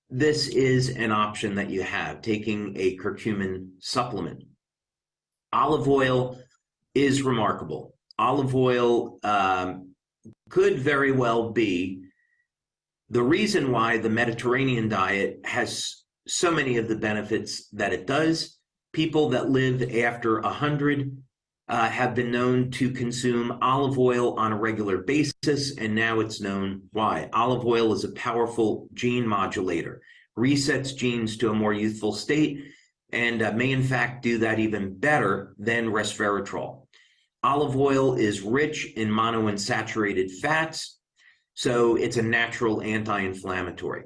this is an option that you have, taking a curcumin supplement. Olive oil is remarkable. Olive oil could very well be the reason why the Mediterranean diet has so many of the benefits that it does. People that live after 100 have been known to consume olive oil on a regular basis, and now it's known why. Olive oil is a powerful gene modulator, resets genes to a more youthful state, and may in fact do that even better than resveratrol. Olive oil is rich in monounsaturated fats, so it's a natural anti-inflammatory.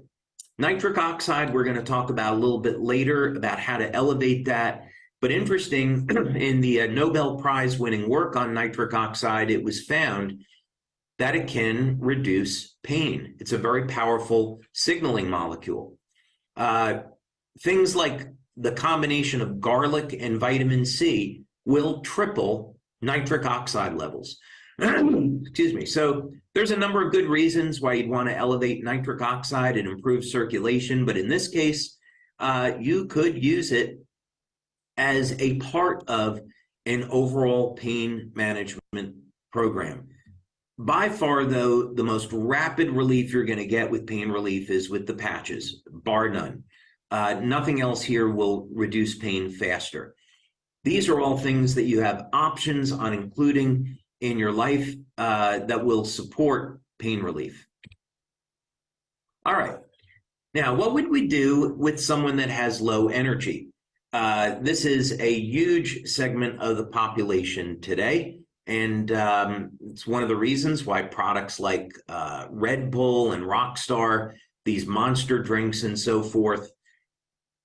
Nitric oxide, we're going to talk about a little bit later about how to elevate that. But interesting, in the Nobel Prize winning work on nitric oxide, it was found that it can reduce pain. It's a very powerful signaling molecule. Things like the combination of garlic and vitamin C will triple nitric oxide levels. Excuse me. So there's a number of good reasons why you'd want to elevate nitric oxide and improve circulation. But in this case, you could use it as a part of an overall pain management program. By far, though, the most rapid relief you're going to get with pain relief is with the patches, bar none. Nothing else here will reduce pain faster. These are all things that you have options on including in your life that will support pain relief. All right. Now, what would we do with someone that has low energy? This is a huge segment of the population today, and it's one of the reasons why products like Red Bull and Rockstar, these monster drinks and so forth,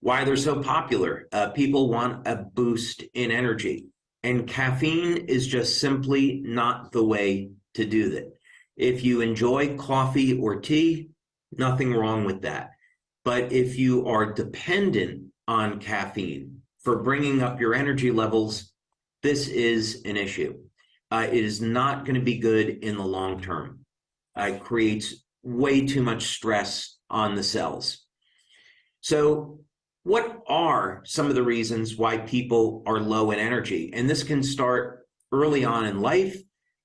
why they're so popular. People want a boost in energy, and caffeine is just simply not the way to do that. If you enjoy coffee or tea, nothing wrong with that. But if you are dependent on caffeine for bringing up your energy levels, this is an issue. It is not going to be good in the long term. It creates way too much stress on the cells. So what are some of the reasons why people are low in energy? And this can start early on in life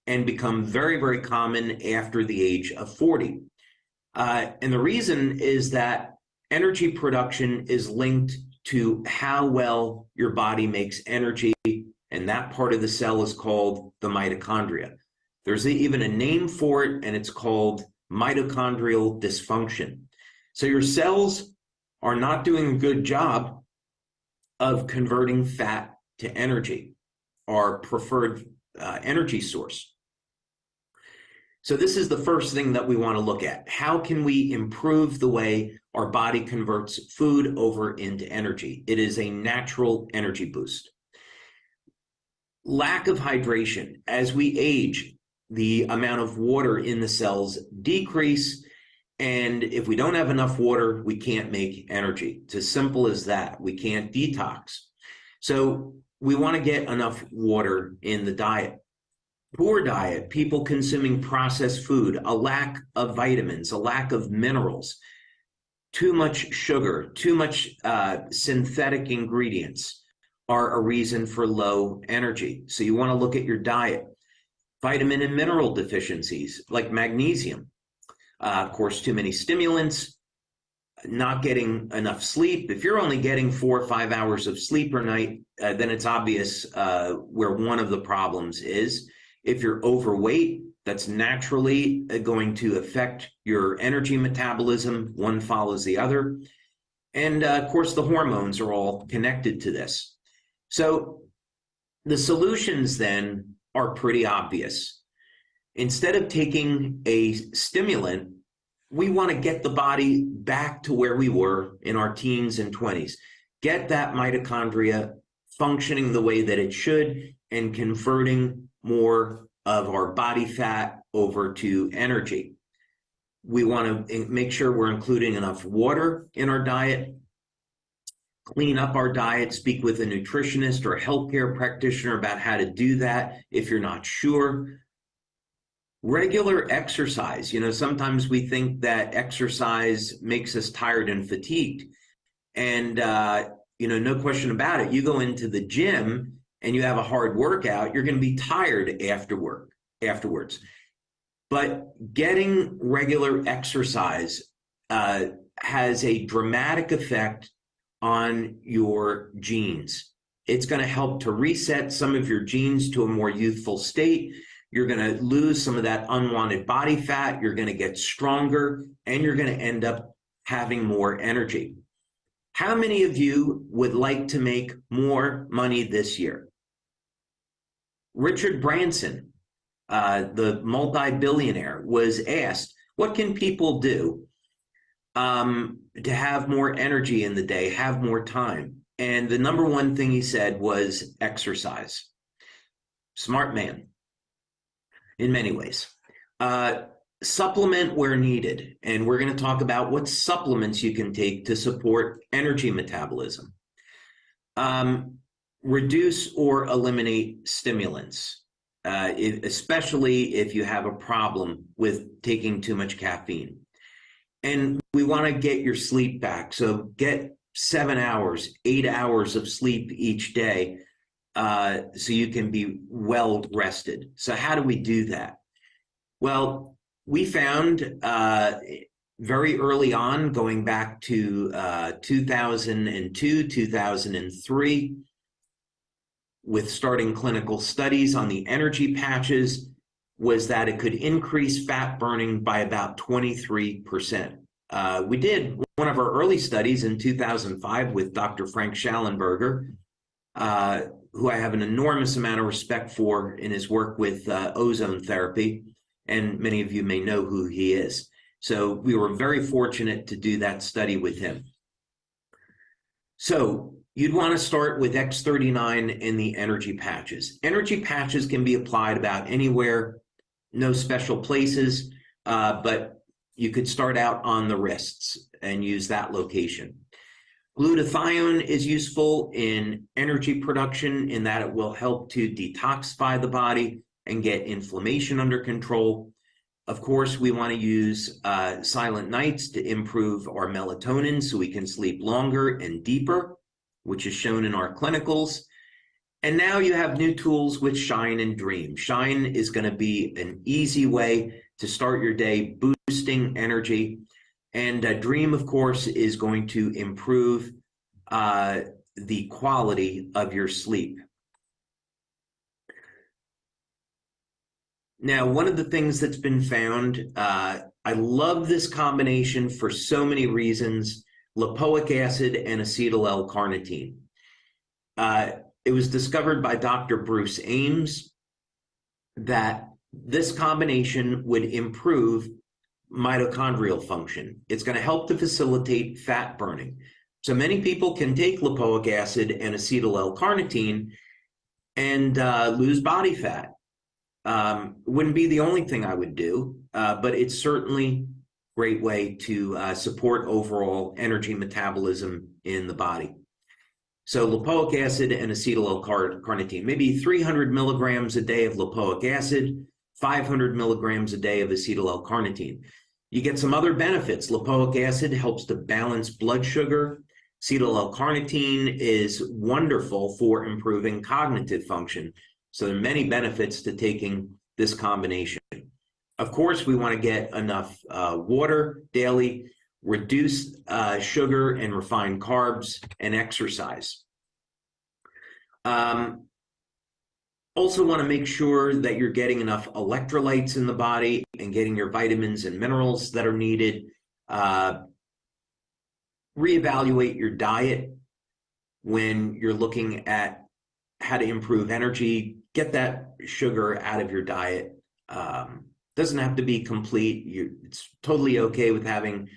and become very, very common after the age of 40. And the reason is that energy production is linked to how well your body makes energy, and that part of the cell is called the mitochondria. There's even a name for it, and it's called mitochondrial dysfunction. So your cells are not doing a good job of converting fat to energy, our preferred energy source. So this is the first thing that we want to look at. How can we improve the way our body converts food over into energy? It is a natural energy boost. Lack of hydration. As we age, the amount of water in the cells decrease, and if we don't have enough water, we can't make energy. It's as simple as that. We can't detox. So we want to get enough water in the diet. Poor diet, people consuming processed food, a lack of vitamins, a lack of minerals, too much sugar, too much synthetic ingredients are a reason for low energy. So you want to look at your diet. Vitamin and mineral deficiencies like magnesium. Of course, too many stimulants, not getting enough sleep. If you're only getting 4 or 5 hours of sleep per night, then it's obvious where one of the problems is. If you're overweight, that's naturally going to affect your energy metabolism. One follows the other. And of course, the hormones are all connected to this. So the solutions then are pretty obvious. Instead of taking a stimulant, we want to get the body back to where we were in our teens and 20s. Get that mitochondria functioning the way that it should and converting more of our body fat over to energy. We want to make sure we're including enough water in our diet, clean up our diet, speak with a nutritionist or a healthcare practitioner about how to do that if you're not sure. Regular exercise. You know, sometimes we think that exercise makes us tired and fatigued. And, no question about it. You go into the gym and you have a hard workout, you're going to be tired afterwards. But getting regular exercise has a dramatic effect on your genes. It's going to help to reset some of your genes to a more youthful state. You're going to lose some of that unwanted body fat. You're going to get stronger, and you're going to end up having more energy. How many of you would like to make more money this year? Richard Branson, the multi-billionaire, was asked, what can people do to have more energy in the day, have more time? And the number one thing he said was exercise. Smart man in many ways. Supplement where needed. And we're going to talk about what supplements you can take to support energy metabolism. Reduce or eliminate stimulants, especially if you have a problem with taking too much caffeine. And we want to get your sleep back. So get 7 hours, 8 hours of sleep each day so you can be well rested. So how do we do that? Well, we found very early on, going back to 2002, 2003, with starting clinical studies on the energy patches was that it could increase fat burning by about 23%. We did one of our early studies in 2005 with Dr. Frank Schallenberger, who I have an enormous amount of respect for in his work with ozone therapy, and many of you may know who he is. So we were very fortunate to do that study with him. So you'd want to start with X39 and the energy patches. Energy patches can be applied about anywhere, no special places, but you could start out on the wrists and use that location. Glutathione is useful in energy production in that it will help to detoxify the body and get inflammation under control. Of course, we want to use silent nights to improve our melatonin so we can sleep longer and deeper, which is shown in our clinicals. And now you have new tools with Shine and Dream. Shine is going to be an easy way to start your day boosting energy. And Dream, of course, is going to improve the quality of your sleep. Now, one of the things that's been found, I love this combination for so many reasons, lipoic acid and acetyl L-carnitine. It was discovered by Dr. Bruce Ames that this combination would improve mitochondrial function. It's going to help to facilitate fat burning. So many people can take lipoic acid and acetyl L-carnitine and lose body fat. Wouldn't be the only thing I would do, but it's certainly a great way to support overall energy metabolism in the body. So lipoic acid and acetyl L-carnitine, maybe 300 milligrams a day of lipoic acid, 500 milligrams a day of acetyl L-carnitine. You get some other benefits. Lipoic acid helps to balance blood sugar. Acetyl L-carnitine is wonderful for improving cognitive function. So there are many benefits to taking this combination. Of course, we want to get enough water daily, reduce sugar and refined carbs, and exercise. Also want to make sure that you're getting enough electrolytes in the body and getting your vitamins and minerals that are needed. Reevaluate your diet when you're looking at how to improve energy. Get that sugar out of your diet. Doesn't have to be complete. It's totally okay with having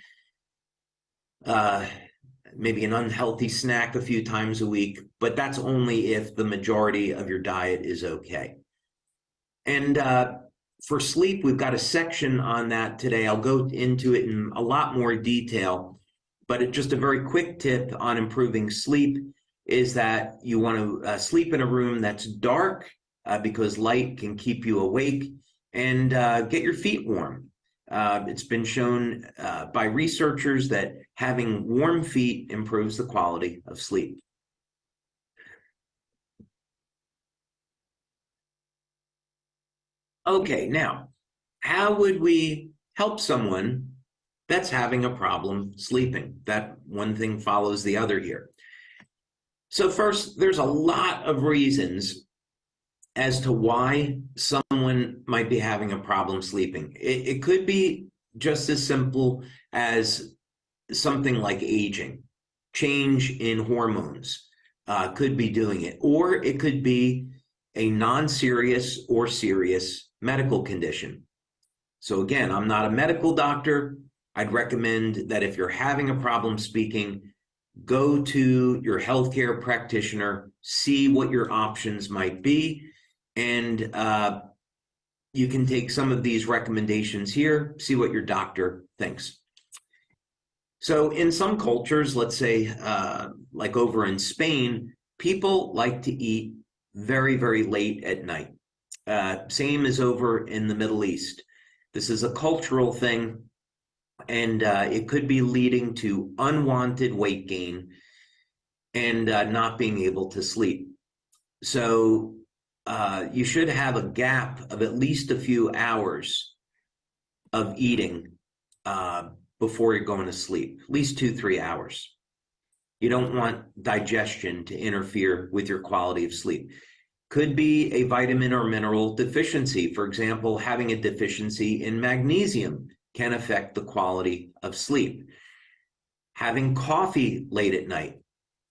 maybe an unhealthy snack a few times a week, but that's only if the majority of your diet is okay. And for sleep, we've got a section on that today. I'll go into it in a lot more detail, but just a very quick tip on improving sleep is that you want to sleep in a room that's dark because light can keep you awake, and get your feet warm. It's been shown by researchers that having warm feet improves the quality of sleep. Okay, now, how would we help someone that's having a problem sleeping? That one thing follows the other here. So first, there's a lot of reasons as to why someone might be having a problem sleeping. It could be just as simple as something like aging, change in hormones could be doing it, or it could be a non-serious or serious medical condition. So again, I'm not a medical doctor. I'd recommend that if you're having a problem sleeping, go to your healthcare practitioner, see what your options might be, and you can take some of these recommendations here, see what your doctor thinks. So in some cultures, let's say like over in Spain, people like to eat very, very late at night. Same as over in the Middle East. This is a cultural thing, and it could be leading to unwanted weight gain and not being able to sleep. So you should have a gap of at least a few hours of eating before you're going to sleep, at least 2-3 hours. You don't want digestion to interfere with your quality of sleep. could be a vitamin or mineral deficiency. For example, having a deficiency in magnesium can affect the quality of sleep. Having coffee late at night.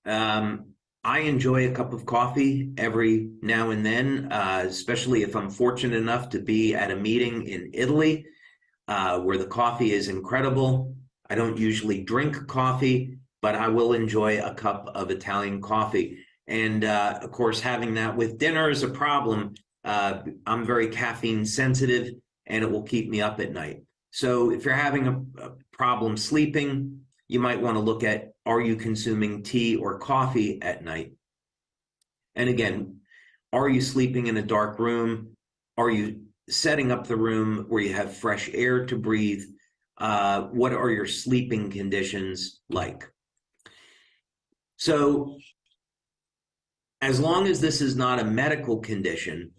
I enjoy a cup of coffee every now and then, especially if I'm fortunate enough to be at a meeting in Italy where the coffee is incredible. I don't usually drink coffee, but I will enjoy a cup of Italian coffee. And of course, having that with dinner is a problem. I'm very caffeine sensitive and it will keep me up at night. So if you're having a problem sleeping, you might want to look at, are you consuming tea or coffee at night? And again, are you sleeping in a dark room? Are you setting up the room where you have fresh air to breathe? What are your sleeping conditions like? So as long as this is not a medical condition,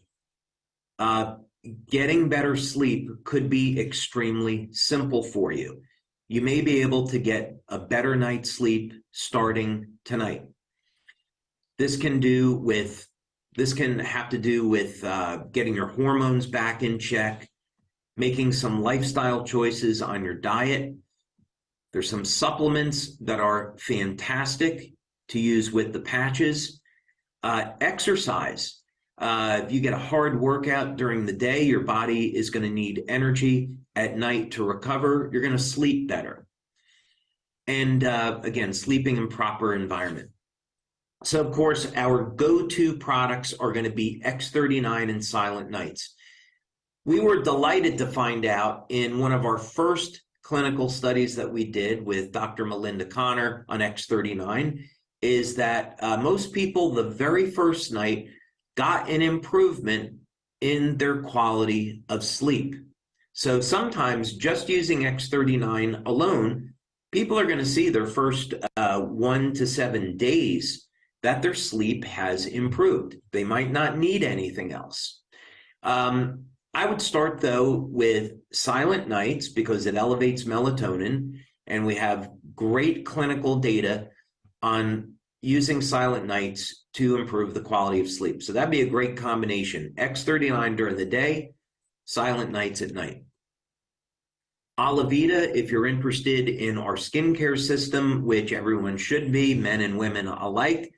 getting better sleep could be extremely simple for you. You may be able to get a better night's sleep starting tonight. This can have to do with getting your hormones back in check, making some lifestyle choices on your diet. There's some supplements that are fantastic to use with the patches. Exercise. If you get a hard workout during the day, your body is going to need energy at night to recover. You're going to sleep better. And again, sleeping in proper environment. So of course, our go-to products are going to be X39 and Silent Nights. We were delighted to find out in one of our first clinical studies that we did with Dr. Melinda Connor on X39 is that most people the very first night got an improvement in their quality of sleep. So sometimes just using X39 alone, people are going to see their first 1 to 7 days that their sleep has improved. They might not need anything else. I would start though with Silent Nights because it elevates melatonin, and we have great clinical data on using Silent Nights to improve the quality of sleep. So that'd be a great combination. X39 during the day, Silent Nights at night. Alavita, if you're interested in our skincare system, which everyone should be, men and women alike,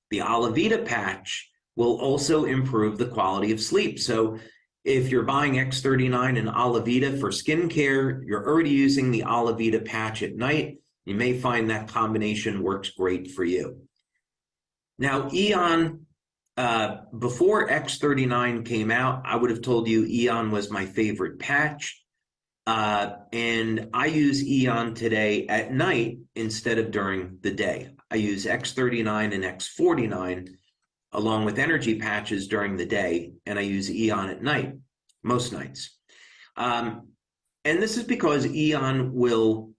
the Alavita patch will also improve the quality of sleep. So if you're buying X39 and Alavita for skincare, you're already using the Alavita patch at night. You may find that combination works great for you. Now, Eon, before X39 came out, I would have told you Eon was my favorite patch. And I use Eon today at night instead of during the day. I use X39 and X49 along with energy patches during the day, and I use Eon at night, most nights. And this is because Eon will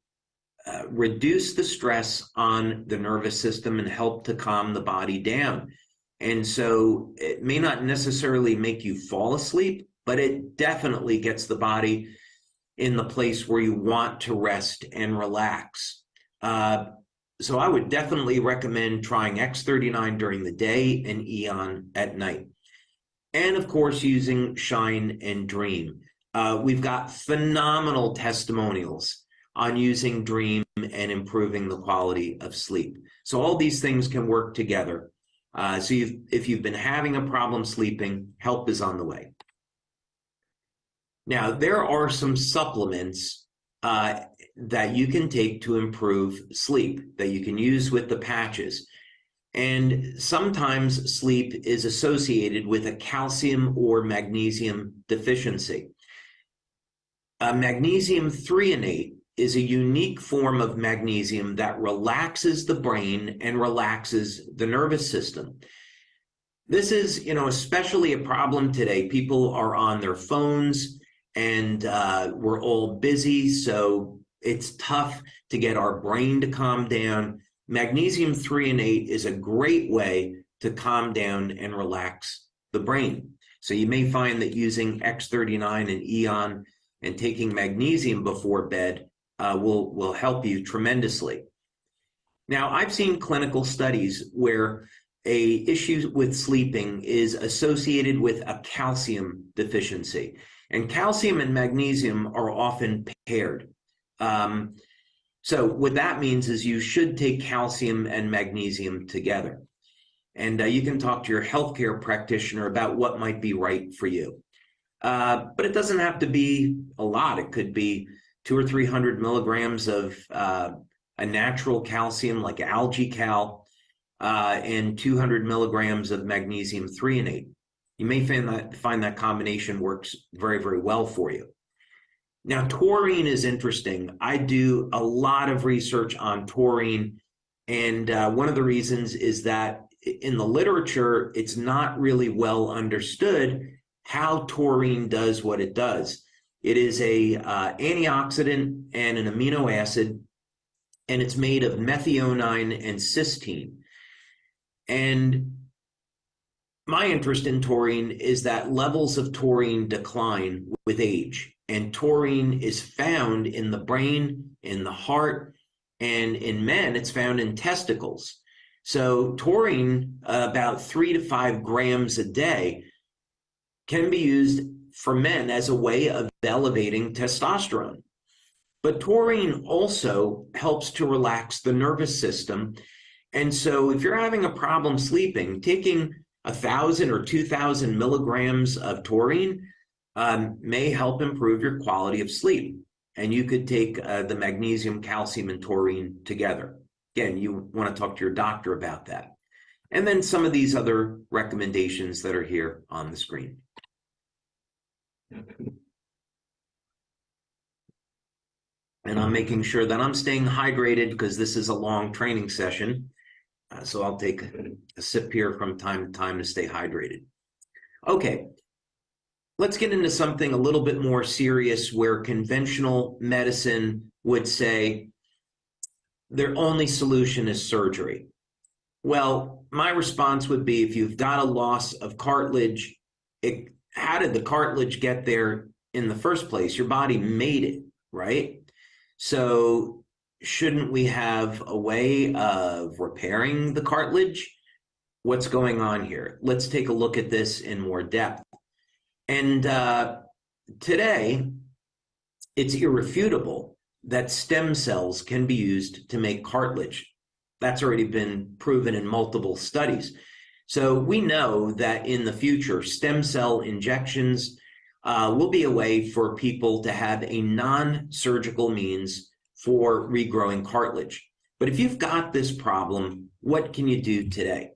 reduce the stress on the nervous system and help to calm the body down. And so it may not necessarily make you fall asleep, but it definitely gets the body in the place where you want to rest and relax. So I would definitely recommend trying X39 during the day and Eon at night. And of course, using Shine and Dream. We've got phenomenal testimonials on using Dream and improving the quality of sleep. So all these things can work together. So if you've been having a problem sleeping, help is on the way. Now, there are some supplements that you can take to improve sleep that you can use with the patches. And sometimes sleep is associated with a calcium or magnesium deficiency. Magnesium threonate is a unique form of magnesium that relaxes the brain and relaxes the nervous system. This is, especially a problem today. People are on their phones and we're all busy, so it's tough to get our brain to calm down. Magnesium threonate is a great way to calm down and relax the brain. So you may find that using X39 and Eon and taking magnesium before bed will help you tremendously. Now, I've seen clinical studies where a issue with sleeping is associated with a calcium deficiency. And calcium and magnesium are often paired. So what that means is you should take calcium and magnesium together. And you can talk to your healthcare practitioner about what might be right for you. But it doesn't have to be a lot. It could be 200 or 300 milligrams of a natural calcium like algae cal, and 200 milligrams of magnesium threonate. You may find that combination works very, very well for you. Now, taurine is interesting. I do a lot of research on taurine, and one of the reasons is that in the literature, it's not really well understood how taurine does what it does. It is a antioxidant and an amino acid, and it's made of methionine and cysteine. And my interest in taurine is that levels of taurine decline with age, and taurine is found in the brain, in the heart, and in men, it's found in testicles. So taurine, about 3 to 5 grams a day, can be used for men as a way of elevating testosterone. But taurine also helps to relax the nervous system. And so if you're having a problem sleeping, taking 1,000 or 2,000 milligrams of taurine may help improve your quality of sleep. And you could take the magnesium, calcium, and taurine together. Again, you want to talk to your doctor about that. And then some of these other recommendations that are here on the screen. And I'm making sure that I'm staying hydrated because this is a long training session. So I'll take a sip here from time to time to stay hydrated. Okay, let's get into something a little bit more serious where conventional medicine would say their only solution is surgery. Well, my response would be if you've got a loss of cartilage, how did the cartilage get there in the first place? Your body made it, right? So shouldn't we have a way of repairing the cartilage? What's going on here? Let's take a look at this in more depth. And today, it's irrefutable that stem cells can be used to make cartilage. That's already been proven in multiple studies. So we know that in the future, stem cell injections will be a way for people to have a non-surgical means for regrowing cartilage. But if you've got this problem, what can you do today?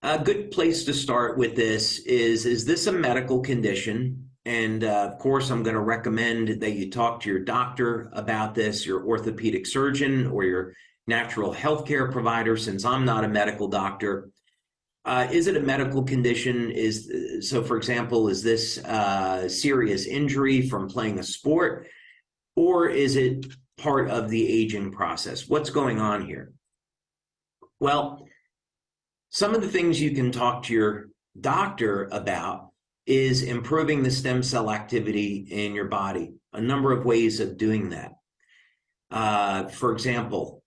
A good place to start with this is this a medical condition? And of course, I'm going to recommend that you talk to your doctor about this, your orthopedic surgeon or your natural healthcare provider, since I'm not a medical doctor. Is it a medical condition? So for example, is this a serious injury from playing a sport, or is it part of the aging process? What's going on here? Well, some of the things you can talk to your doctor about is improving the stem cell activity in your body. A number of ways of doing that. For example,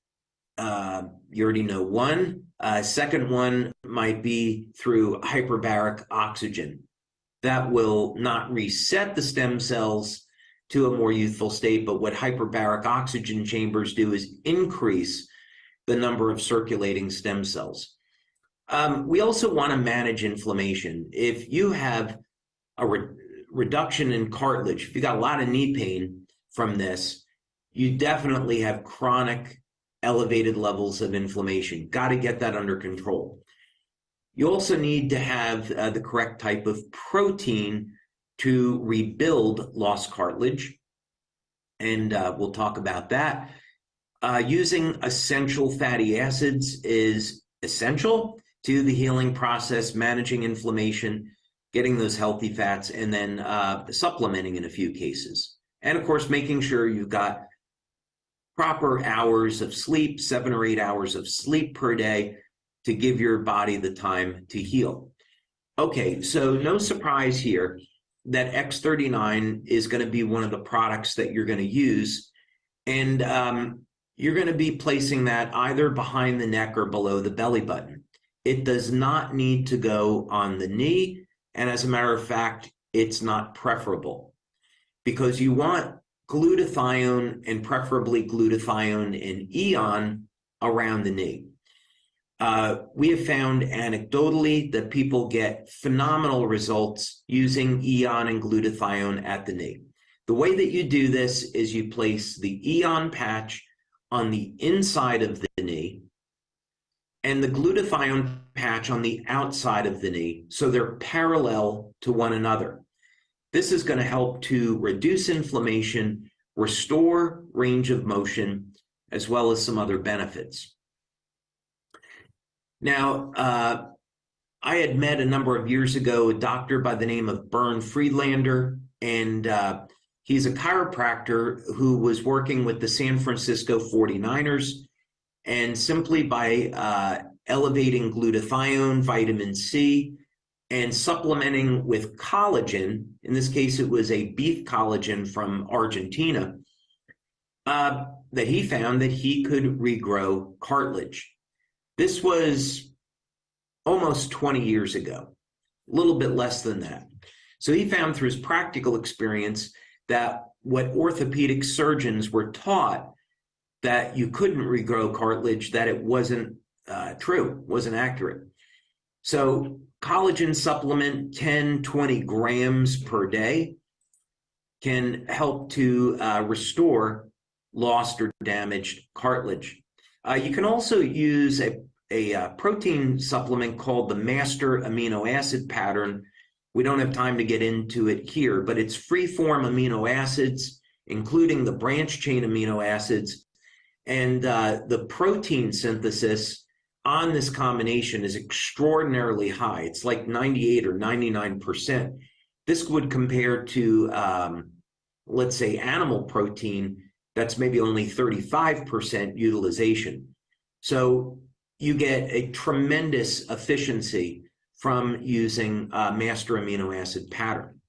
you already know one. Second one might be through hyperbaric oxygen. That will not reset the stem cells to a more youthful state, but what hyperbaric oxygen chambers do is increase the number of circulating stem cells. We also want to manage inflammation. If you have a reduction in cartilage, if you got a lot of knee pain from this, you definitely have chronic elevated levels of inflammation. Got to get that under control. You also need to have the correct type of protein to rebuild lost cartilage. And we'll talk about that. Using essential fatty acids is essential to the healing process, managing inflammation, getting those healthy fats, and then supplementing in a few cases. And of course, making sure you've got proper hours of sleep, 7 or 8 hours of sleep per day to give your body the time to heal. Okay, so no surprise here that X39 is going to be one of the products that you're going to use. And you're going to be placing that either behind the neck or below the belly button. It does not need to go on the knee. And as a matter of fact, it's not preferable because you want glutathione and preferably glutathione and eon around the knee. We have found anecdotally that people get phenomenal results using eon and glutathione at the knee. The way that you do this is you place the eon patch on the inside of the knee and the glutathione patch on the outside of the knee, so they're parallel to one another. This is going to help to reduce inflammation, restore range of motion, as well as some other benefits. Now, I had met a number of years ago a doctor by the name of Bernd Friedlander, and he's a chiropractor who was working with the San Francisco 49ers, and simply by elevating glutathione, vitamin C, and supplementing with collagen, in this case it was a beef collagen from Argentina, that he found that he could regrow cartilage. This was almost 20 years ago, a little bit less than that. So he found through his practical experience that what orthopedic surgeons were taught, that you couldn't regrow cartilage, that it wasn't true, wasn't accurate. So collagen supplement, 10, 20 grams per day, can help to restore lost or damaged cartilage. You can also use a protein supplement called the master amino acid pattern. We don't have time to get into it here, but it's free-form amino acids, including the branch chain amino acids. And the protein synthesis on this combination is extraordinarily high. It's like 98 or 99%. This would compare to, let's say, animal protein that's maybe only 35% utilization. So you get a tremendous efficiency from using master amino acid pattern.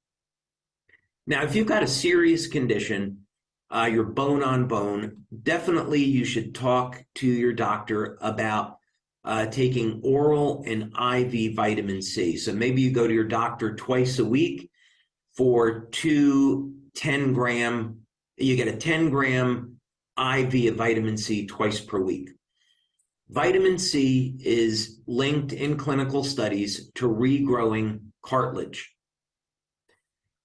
Now, if you've got a serious condition, you're bone on bone, definitely you should talk to your doctor about taking oral and IV vitamin C. So maybe you go to your doctor twice a week for 2 10-gram, you get a 10-gram IV of vitamin C twice per week. Vitamin C is linked in clinical studies to regrowing cartilage.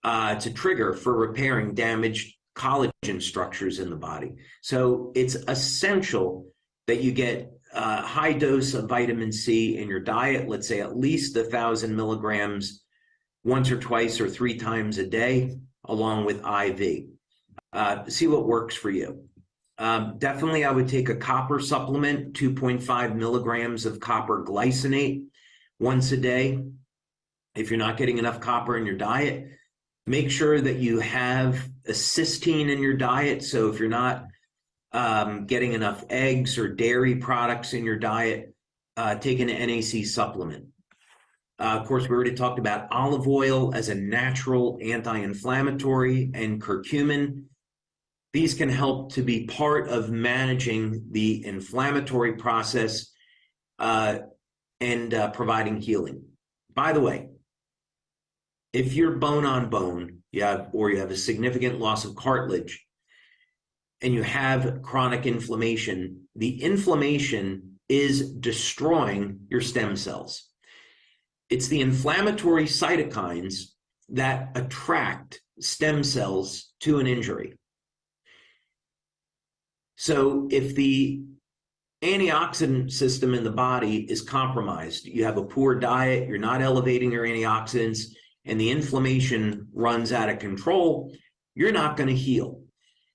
It's a trigger for repairing damaged collagen structures in the body. So it's essential that you get a high dose of vitamin C in your diet, let's say at least 1,000 milligrams once or twice or 3 times a day, along with IV. See what works for you. Definitely, I would take a copper supplement, 2.5 milligrams of copper glycinate once a day. If you're not getting enough copper in your diet, make sure that you have a cysteine in your diet. So if you're not getting enough eggs or dairy products in your diet, take an NAC supplement. Of course, we already talked about olive oil as a natural anti-inflammatory, and curcumin. These can help to be part of managing the inflammatory process and providing healing. By the way, if you're bone on bone, you have a significant loss of cartilage, and you have chronic inflammation, the inflammation is destroying your stem cells. It's the inflammatory cytokines that attract stem cells to an injury. So if the antioxidant system in the body is compromised, you have a poor diet, you're not elevating your antioxidants, and the inflammation runs out of control, you're not going to heal.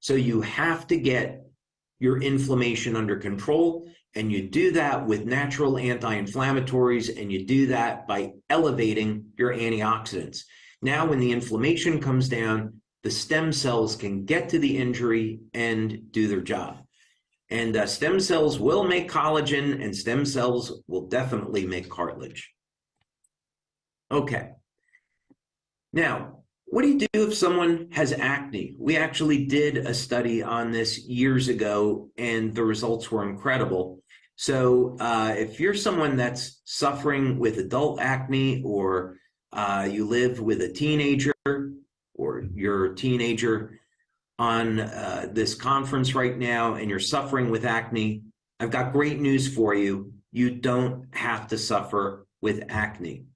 So you have to get your inflammation under control, and you do that with natural anti-inflammatories, and you do that by elevating your antioxidants. Now, when the inflammation comes down, the stem cells can get to the injury and do their job. And stem cells will make collagen, and stem cells will definitely make cartilage. Okay. Now, what do you do if someone has acne? We actually did a study on this years ago, and the results were incredible. So if you're someone that's suffering with adult acne, or you live with a teenager, or you're a teenager on this conference right now and you're suffering with acne, I've got great news for you. You don't have to suffer with acne.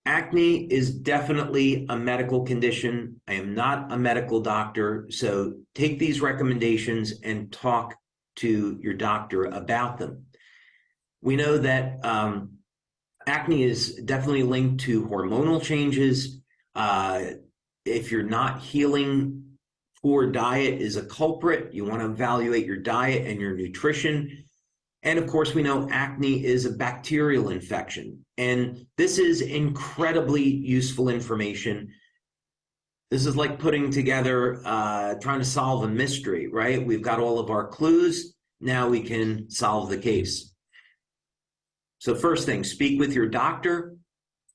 Acne is definitely a medical condition. I am not a medical doctor, so take these recommendations and talk to your doctor about them. We know that acne is definitely linked to hormonal changes. If you're not healing, poor diet is a culprit. You want to evaluate your diet and your nutrition. And of course, we know acne is a bacterial infection. And this is incredibly useful information. This is like putting together, trying to solve a mystery, right? We've got all of our clues. Now we can solve the case. So first thing, speak with your doctor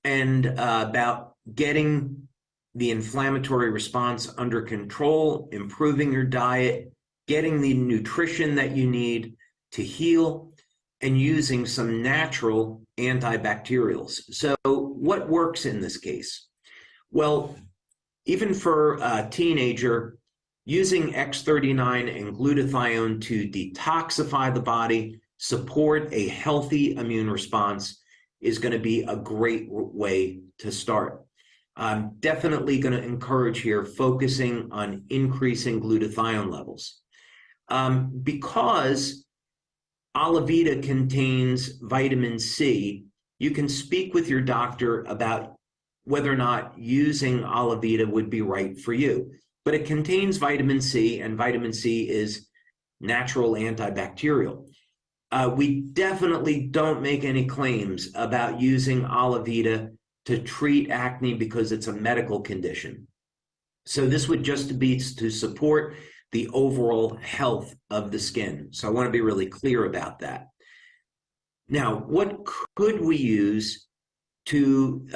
and about getting the inflammatory response under control, improving your diet, getting the nutrition that you need to heal, and using some natural antibacterials. So what works in this case? Well, even for a teenager, using X39 and glutathione to detoxify the body, support a healthy immune response is going to be a great way to start. I'm definitely going to encourage here focusing on increasing glutathione levels. Because Oliveta contains vitamin C, you can speak with your doctor about whether or not using Oliveta would be right for you. But it contains vitamin C, and vitamin C is natural antibacterial. We definitely don't make any claims about using Oliveta to treat acne because it's a medical condition. So this would just be to support the overall health of the skin. So I want to be really clear about that. Now, what could we use to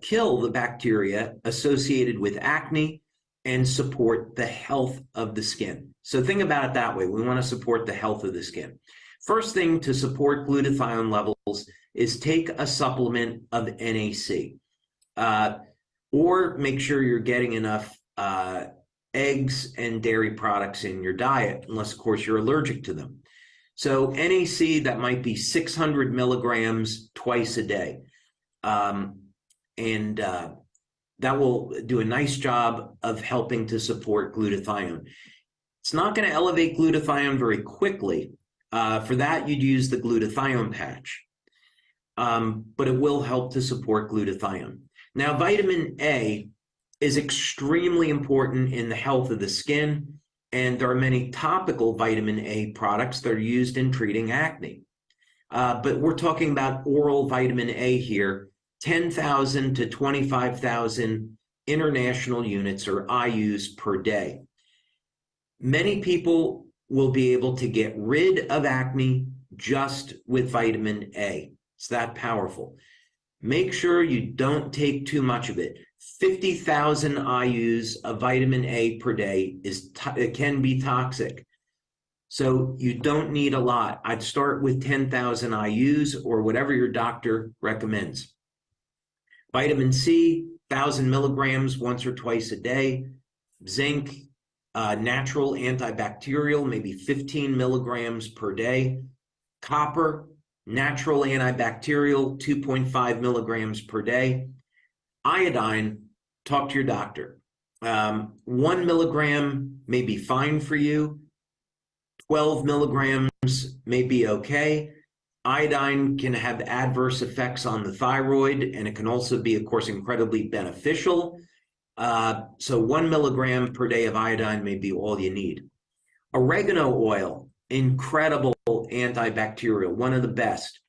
kill the bacteria associated with acne and support the health of the skin? So think about it that way. We want to support the health of the skin. First thing to support glutathione levels is take a supplement of NAC, or make sure you're getting enough eggs and dairy products in your diet, unless of course you're allergic to them. So NAC, that might be 600 milligrams twice a day. That will do a nice job of helping to support glutathione. It's not going to elevate glutathione very quickly. For that, you'd use the glutathione patch. But it will help to support glutathione. Now, vitamin A is extremely important in the health of the skin, and there are many topical vitamin A products that are used in treating acne. But we're talking about oral vitamin A here, 10,000 to 25,000 international units or IUs per day. Many people will be able to get rid of acne just with vitamin A. It's that powerful. Make sure you don't take too much of it. 50,000 IUs of vitamin A per day it can be toxic. So you don't need a lot. I'd start with 10,000 IUs or whatever your doctor recommends. Vitamin C, 1,000 milligrams once or twice a day. Zinc, natural antibacterial, maybe 15 milligrams per day. Copper, natural antibacterial, 2.5 milligrams per day. Iodine, talk to your doctor. 1 milligram may be fine for you. 12 milligrams may be okay. Iodine can have adverse effects on the thyroid, and it can also be, of course, incredibly beneficial. So 1 milligram per day of iodine may be all you need. Oregano oil, incredible antibacterial, one of the best.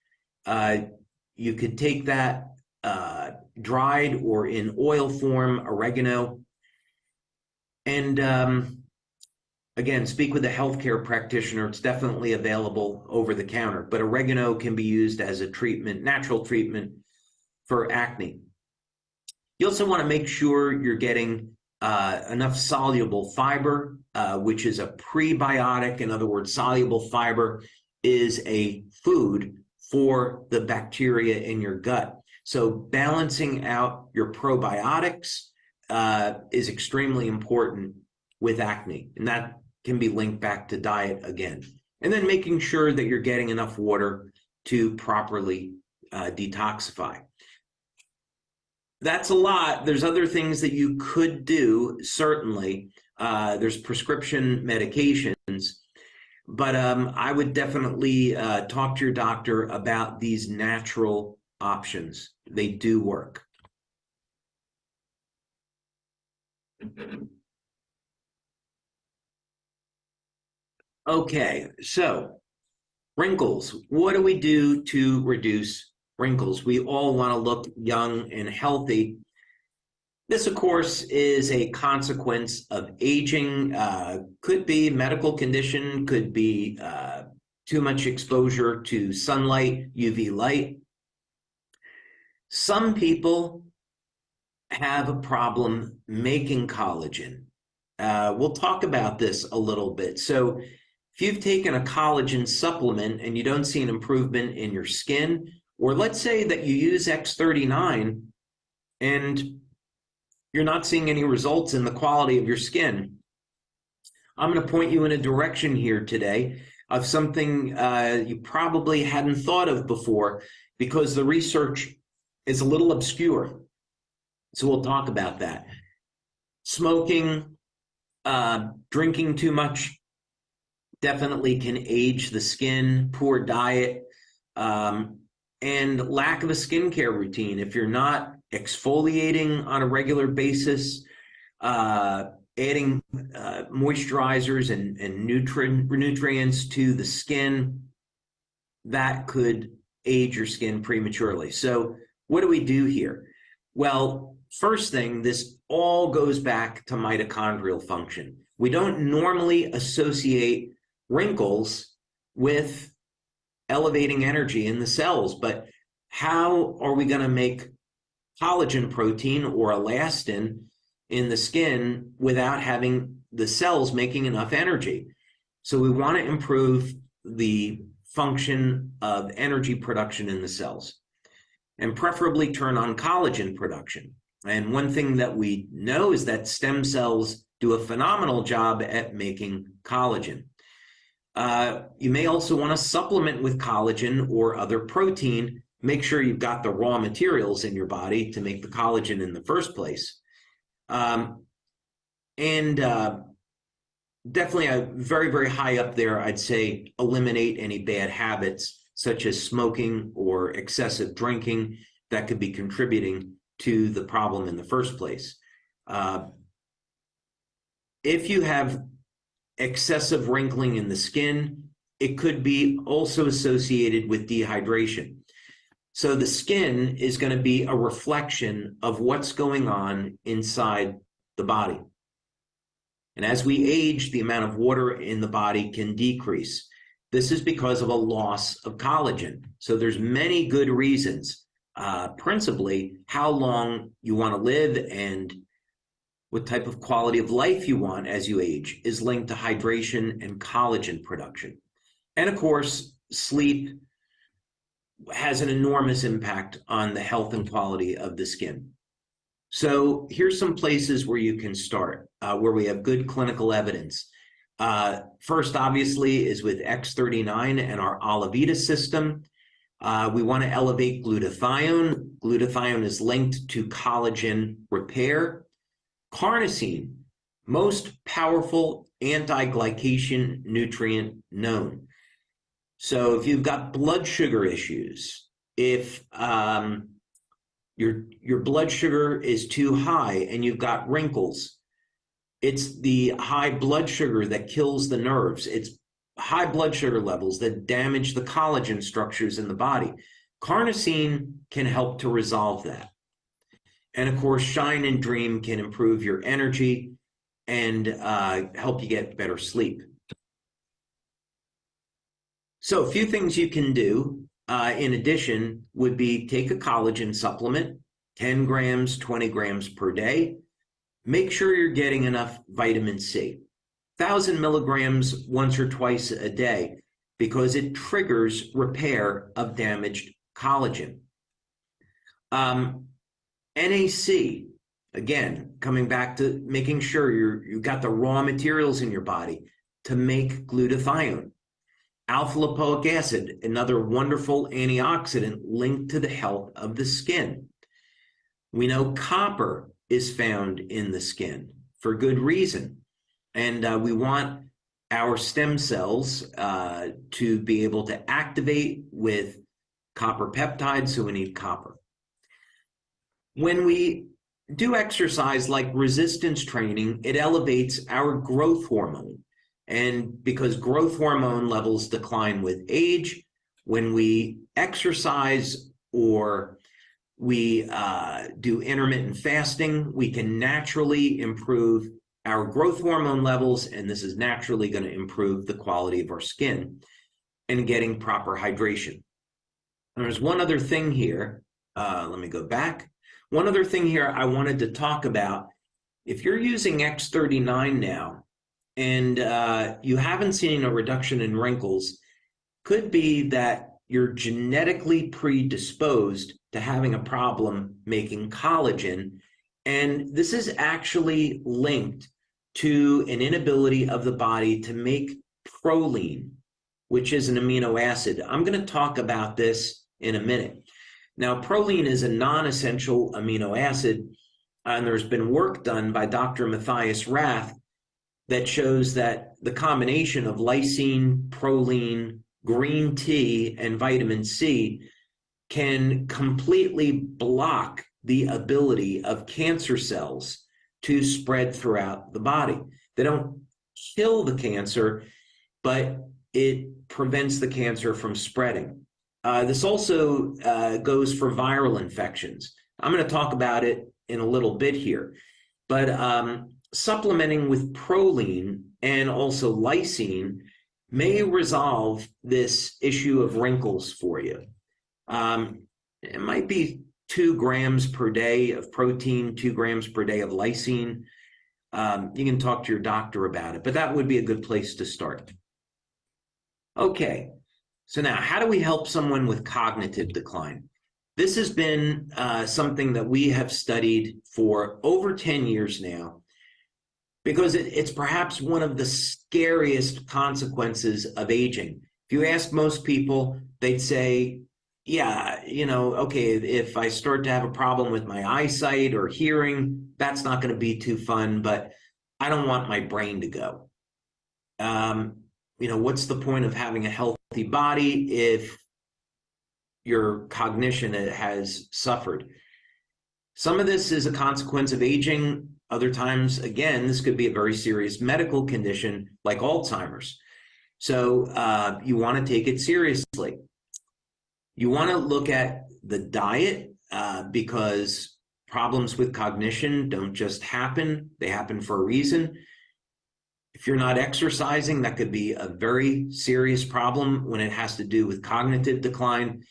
You could take that dried or in oil form, oregano. And again, speak with a healthcare practitioner. It's definitely available over the counter, but oregano can be used as a treatment, natural treatment for acne. You also want to make sure you're getting enough soluble fiber, which is a prebiotic. In other words, soluble fiber is a food for the bacteria in your gut. So balancing out your probiotics is extremely important with acne, and that can be linked back to diet again. And then making sure that you're getting enough water to properly detoxify. That's a lot. There's other things that you could do, certainly. There's prescription medications, but I would definitely talk to your doctor about these natural options. They do work. Okay, so wrinkles. What do we do to reduce wrinkles? We all want to look young and healthy. This, of course, is a consequence of aging. Could be medical condition, could be too much exposure to sunlight, UV light. Some people have a problem making collagen. We'll talk about this a little bit. So if you've taken a collagen supplement and you don't see an improvement in your skin, or let's say that you use X39 and you're not seeing any results in the quality of your skin, I'm going to point you in a direction here today of something you probably hadn't thought of before, because the research is a little obscure. So we'll talk about that. Smoking, drinking too much definitely can age the skin, poor diet, and lack of a skincare routine. If you're not exfoliating on a regular basis, adding moisturizers and nutrients to the skin, that could age your skin prematurely. So what do we do here? Well, first thing, this all goes back to mitochondrial function. We don't normally associate wrinkles with elevating energy in the cells, but how are we going to make collagen protein or elastin in the skin without having the cells making enough energy? So we want to improve the function of energy production in the cells, and preferably turn on collagen production. And one thing that we know is that stem cells do a phenomenal job at making collagen. You may also want to supplement with collagen or other protein. Make sure you've got the raw materials in your body to make the collagen in the first place. Definitely very, very high up there, I'd say eliminate any bad habits such as smoking or excessive drinking that could be contributing to the problem in the first place. If you have excessive wrinkling in the skin, it could be also associated with dehydration. So the skin is going to be a reflection of what's going on inside the body. And as we age, the amount of water in the body can decrease. This is because of a loss of collagen. So there's many good reasons, principally how long you want to live and what type of quality of life you want as you age is linked to hydration and collagen production. And of course, sleep has an enormous impact on the health and quality of the skin. So here's some places where you can start, where we have good clinical evidence. First, obviously, is with X39 and our Alavita system. We want to elevate glutathione. Glutathione is linked to collagen repair. Carnosine, most powerful anti-glycation nutrient known. So if you've got blood sugar issues, if your blood sugar is too high and you've got wrinkles, it's the high blood sugar that kills the nerves. It's high blood sugar levels that damage the collagen structures in the body. Carnosine can help to resolve that. And of course, Shine and Dream can improve your energy and help you get better sleep. So a few things you can do in addition would be take a collagen supplement, 10 grams, 20 grams per day. Make sure you're getting enough vitamin C, 1,000 milligrams once or twice a day, because it triggers repair of damaged collagen. NAC, again, coming back to making sure you've got the raw materials in your body to make glutathione. Alpha lipoic acid, another wonderful antioxidant linked to the health of the skin. We know copper is found in the skin for good reason. And we want our stem cells to be able to activate with copper peptides, so we need copper. When we do exercise like resistance training, it elevates our growth hormone. And because growth hormone levels decline with age, when we exercise or we do intermittent fasting, we can naturally improve our growth hormone levels, and this is naturally going to improve the quality of our skin and getting proper hydration. And there's one other thing here. Let me go back. One other thing here I wanted to talk about. If you're using X39 now and you haven't seen a reduction in wrinkles, could be that you're genetically predisposed to having a problem making collagen. And this is actually linked to an inability of the body to make proline, which is an amino acid. I'm going to talk about this in a minute. Now, proline is a non-essential amino acid, and there's been work done by Dr. Matthias Rath that shows that the combination of lysine, proline, green tea, and vitamin C can completely block the ability of cancer cells to spread throughout the body. They don't kill the cancer, but it prevents the cancer from spreading. This also goes for viral infections. I'm going to talk about it in a little bit here, but supplementing with proline and also lysine may resolve this issue of wrinkles for you. It might be 2 grams per day of protein, 2 grams per day of lysine. You can talk to your doctor about it, but that would be a good place to start. Okay, so now how do we help someone with cognitive decline? This has been something that we have studied for over 10 years now, because it's perhaps one of the scariest consequences of aging. If you ask most people, they'd say, yeah, okay, if I start to have a problem with my eyesight or hearing, that's not going to be too fun, but I don't want my brain to go. What's the point of having a healthy body if your cognition has suffered? Some of this is a consequence of aging. Other times, again, this could be a very serious medical condition like Alzheimer's. So you want to take it seriously. You want to look at the diet because problems with cognition don't just happen. They happen for a reason. If you're not exercising, that could be a very serious problem when it has to do with cognitive decline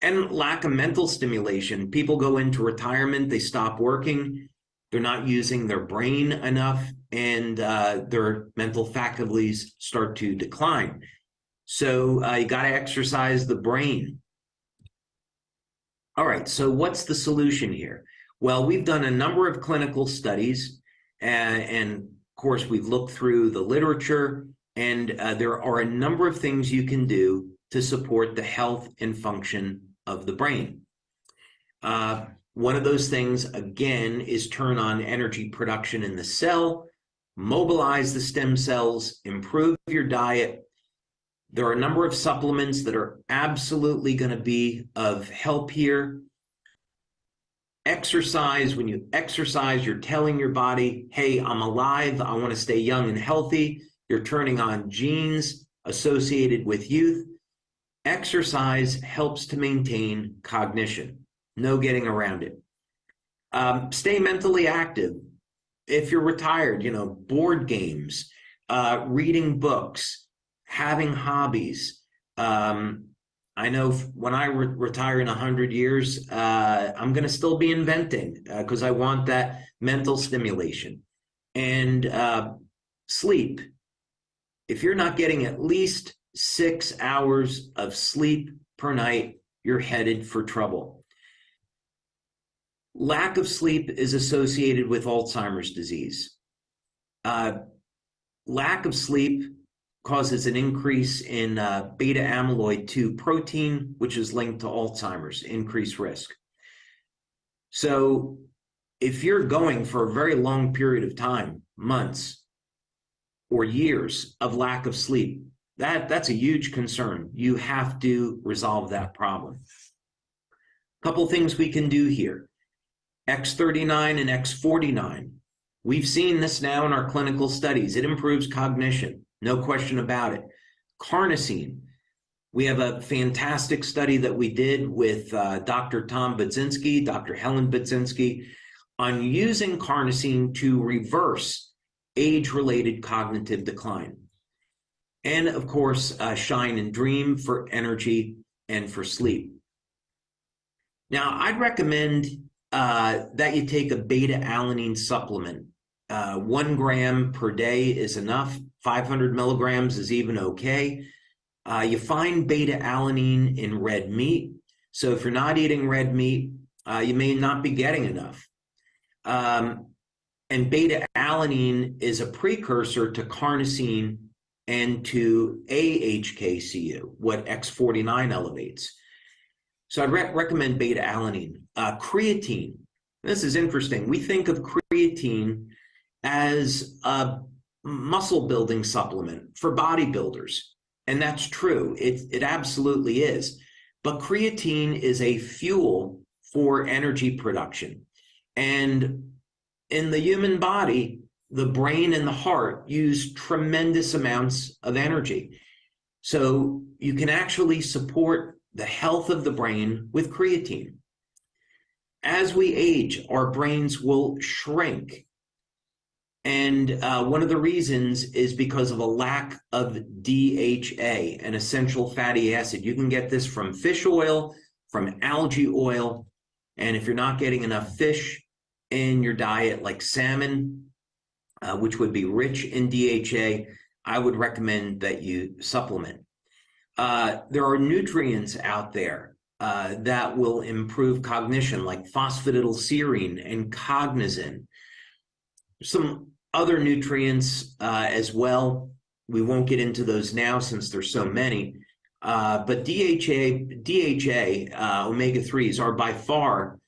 and lack of mental stimulation. People go into retirement, they stop working, they're not using their brain enough, and their mental faculties start to decline. So you got to exercise the brain. All right, so what's the solution here? Well, we've done a number of clinical studies, and of course, we've looked through the literature, and there are a number of things you can do to support the health and function of the brain. One of those things, again, is turn on energy production in the cell, mobilize the stem cells, improve your diet. There are a number of supplements that are absolutely going to be of help here. Exercise. When you exercise, you're telling your body, hey, I'm alive, I want to stay young and healthy. You're turning on genes associated with youth. Exercise helps to maintain cognition. No getting around it. Stay mentally active. If you're retired, board games, reading books, having hobbies. I know when I retire in 100 years, I'm going to still be inventing because I want that mental stimulation. And sleep. If you're not getting at least 6 hours of sleep per night, you're headed for trouble. Lack of sleep is associated with Alzheimer's disease. Lack of sleep causes an increase in beta amyloid 2 protein, which is linked to Alzheimer's, increased risk. So if you're going for a very long period of time, months or years of lack of sleep, that's a huge concern. You have to resolve that problem. A couple things we can do here. X39 and X49. We've seen this now in our clinical studies. It improves cognition, no question about it. Carnosine. We have a fantastic study that we did with Dr. Tom Budzinski, Dr. Helen Budzinski, on using carnosine to reverse age-related cognitive decline. And of course, Shine and Dream for energy and for sleep. Now, I'd recommend that you take a beta-alanine supplement. 1 gram per day is enough. 500 milligrams is even okay. You find beta-alanine in red meat. So if you're not eating red meat, you may not be getting enough. And beta-alanine is a precursor to carnosine and to AHKCU, what X49 elevates. So I'd recommend beta-alanine. Creatine. This is interesting. We think of creatine as a muscle building supplement for bodybuilders. And that's true. It absolutely is. But creatine is a fuel for energy production. And in the human body, the brain and the heart use tremendous amounts of energy. So you can actually support the health of the brain with creatine. As we age, our brains will shrink. And one of the reasons is because of a lack of DHA, an essential fatty acid. You can get this from fish oil, from algae oil, and if you're not getting enough fish in your diet, like salmon, which would be rich in DHA, I would recommend that you supplement. There are nutrients out there that will improve cognition, like phosphatidylserine and cognizin. Some other nutrients as well. We won't get into those now since there's so many. But DHA, omega-3s are by far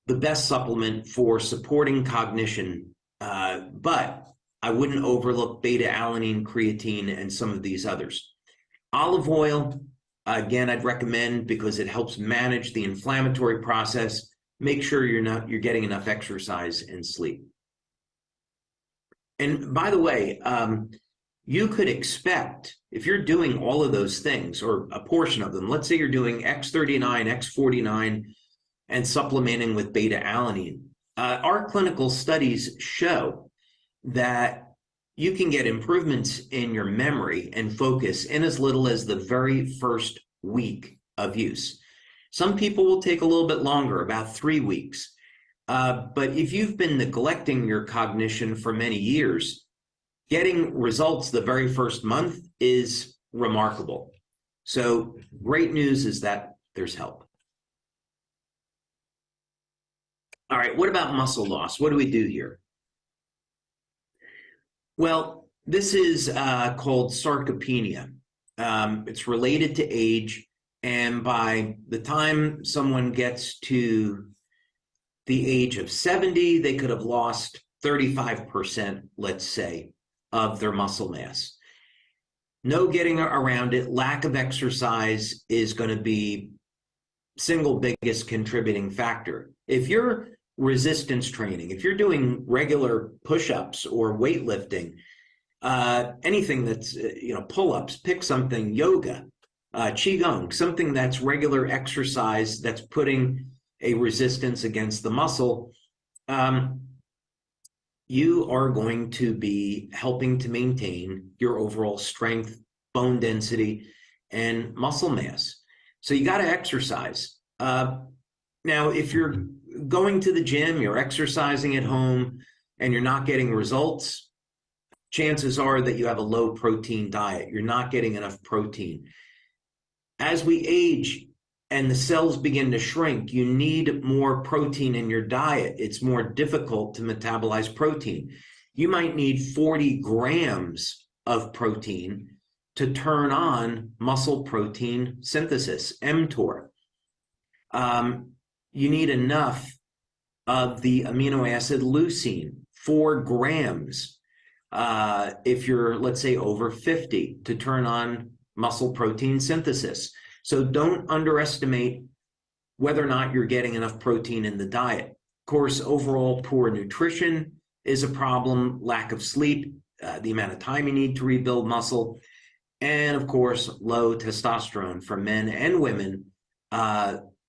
the best supplement for supporting cognition. But I wouldn't overlook beta-alanine, creatine, and some of these others. Olive oil, again, I'd recommend because it helps manage the inflammatory process. Make sure you're getting enough exercise and sleep. And by the way, you could expect, if you're doing all of those things, or a portion of them, let's say you're doing X39, X49, and supplementing with beta-alanine. Our clinical studies show that you can get improvements in your memory and focus in as little as the very first week of use. Some people will take a little bit longer, about 3 weeks. But if you've been neglecting your cognition for many years, getting results the very first month is remarkable. So great news is that there's help. All right, what about muscle loss? What do we do here? Well, this is called sarcopenia. It's related to age, and by the time someone gets to the age of 70, they could have lost 35%, let's say, of their muscle mass. No getting around it. Lack of exercise is going to be single biggest contributing factor. If you're resistance training, if you're doing regular push-ups or weightlifting, anything that's, pull-ups, pick something, yoga, qigong, something that's regular exercise that's putting a resistance against the muscle, you are going to be helping to maintain your overall strength, bone density, and muscle mass. So you got to exercise. Now, if you're going to the gym, you're exercising at home, and you're not getting results, chances are that you have a low protein diet. You're not getting enough protein. As we age and the cells begin to shrink, you need more protein in your diet. It's more difficult to metabolize protein. You might need 40 grams of protein to turn on muscle protein synthesis, mTOR. You need enough of the amino acid leucine, 4 grams, if you're, let's say, over 50, to turn on muscle protein synthesis. So don't underestimate whether or not you're getting enough protein in the diet. Of course, overall poor nutrition is a problem, lack of sleep, the amount of time you need to rebuild muscle, and of course, low testosterone for men and women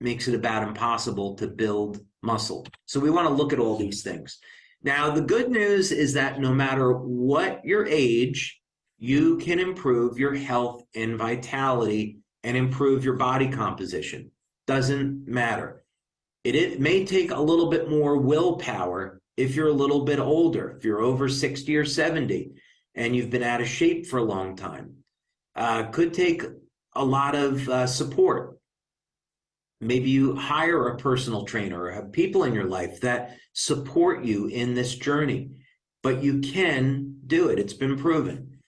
makes it about impossible to build muscle. So we want to look at all these things. Now, the good news is that no matter what your age, you can improve your health and vitality and improve your body composition. Doesn't matter. It may take a little bit more willpower if you're a little bit older, if you're over 60 or 70 and you've been out of shape for a long time. Could take a lot of support. Maybe you hire a personal trainer or have people in your life that support you in this journey, but you can do it. It's been proven.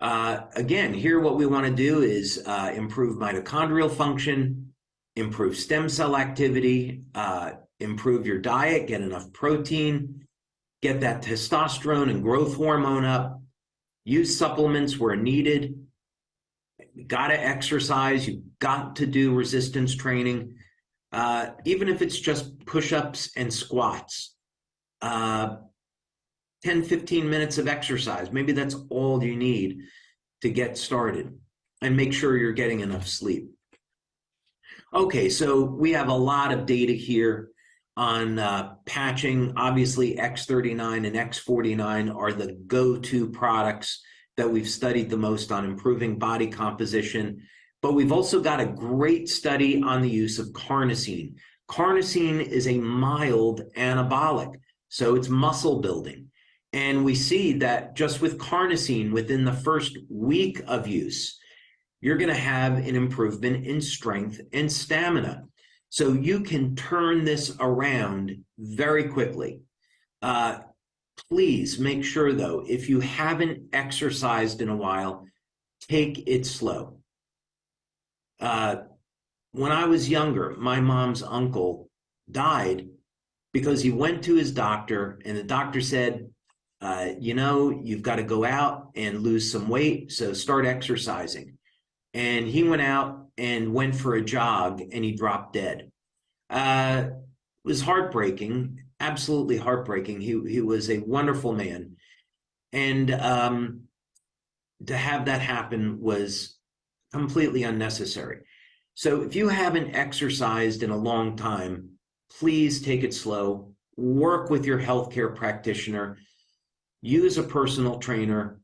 Again, here what we want to do is improve mitochondrial function, improve stem cell activity, improve your diet, get enough protein, get that testosterone and growth hormone up, use supplements where needed. You got to exercise. You've got to do resistance training, even if it's just push-ups and squats. 10, 15 minutes of exercise. Maybe that's all you need to get started, and make sure you're getting enough sleep. Okay, so we have a lot of data here on patching. Obviously, X39 and X49 are the go-to products that we've studied the most on improving body composition. But we've also got a great study on the use of carnosine. Carnosine is a mild anabolic, so it's muscle building. And we see that just with carnosine, within the first week of use, you're going to have an improvement in strength and stamina. So you can turn this around very quickly. Please make sure, though, if you haven't exercised in a while, take it slow. When I was younger, my mom's uncle died because he went to his doctor, and the doctor said, you've got to go out and lose some weight, so start exercising. And he went out and went for a jog, and he dropped dead. It was heartbreaking, absolutely heartbreaking. He was a wonderful man. And to have that happen was completely unnecessary. So if you haven't exercised in a long time, please take it slow. Work with your healthcare practitioner. Use a personal trainer.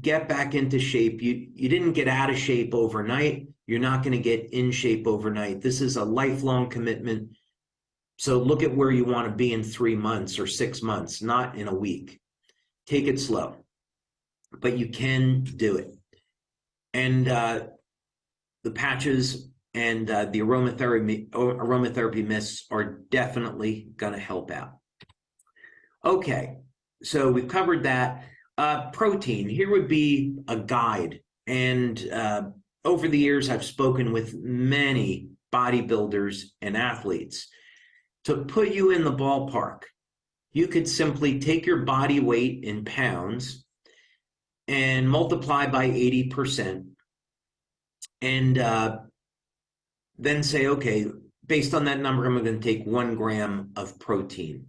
Get back into shape. You didn't get out of shape overnight. You're not going to get in shape overnight. This is a lifelong commitment. So look at where you want to be in 3 months or 6 months, not in a week. Take it slow, but you can do it. And the patches and the aromatherapy mists are definitely going to help out. Okay, so we've covered that. Protein, here would be a guide. And over the years, I've spoken with many bodybuilders and athletes. To put you in the ballpark, you could simply take your body weight in pounds and multiply by 80%. And then say, okay, based on that number, I'm going to take 1 gram of protein.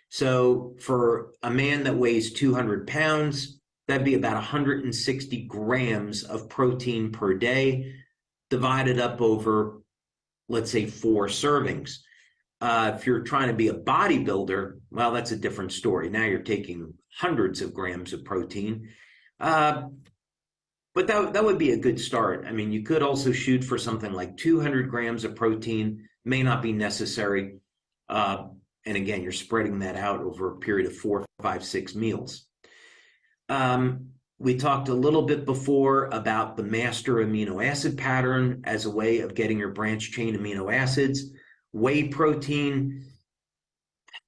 So for a man that weighs 200 pounds, that'd be about 160 grams of protein per day, divided up over, let's say, 4 servings. If you're trying to be a bodybuilder, well, that's a different story. Now you're taking hundreds of grams of protein. But that would be a good start. I mean, you could also shoot for something like 200 grams of protein, may not be necessary. And again, you're spreading that out over a period of 4, 5, 6 meals. We talked a little bit before about the master amino acid pattern as a way of getting your branch chain amino acids. Whey protein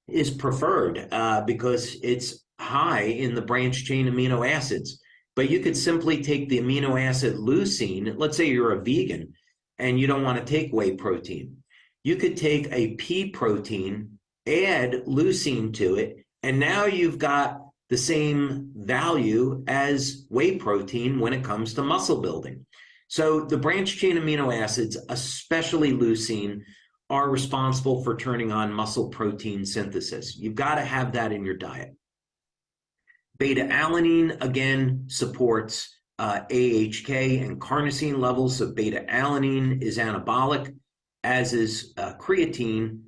is preferred because it's high in the branch chain amino acids. But you could simply take the amino acid leucine. Let's say you're a vegan and you don't want to take whey protein. You could take a pea protein, add leucine to it, and now you've got the same value as whey protein when it comes to muscle building. So the branch chain amino acids, especially leucine, are responsible for turning on muscle protein synthesis. You've got to have that in your diet. Beta-alanine, again, supports AHK and carnosine levels. So beta-alanine is anabolic, as is creatine.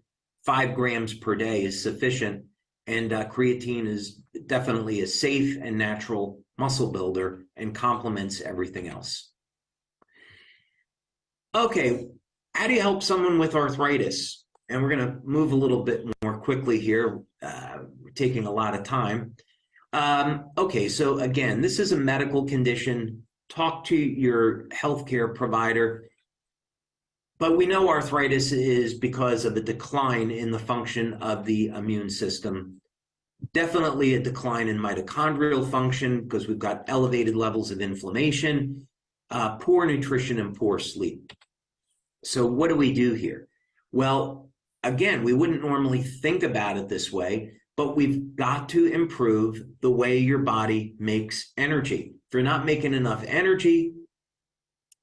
5 grams per day is sufficient. And creatine is definitely a safe and natural muscle builder and complements everything else. Okay, how do you help someone with arthritis? And we're going to move a little bit more quickly here. We're taking a lot of time. Okay, so again, this is a medical condition. Talk to your healthcare provider. But we know arthritis is because of a decline in the function of the immune system. Definitely a decline in mitochondrial function because we've got elevated levels of inflammation, poor nutrition, and poor sleep. So what do we do here? Well, again, we wouldn't normally think about it this way, but we've got to improve the way your body makes energy. If you're not making enough energy,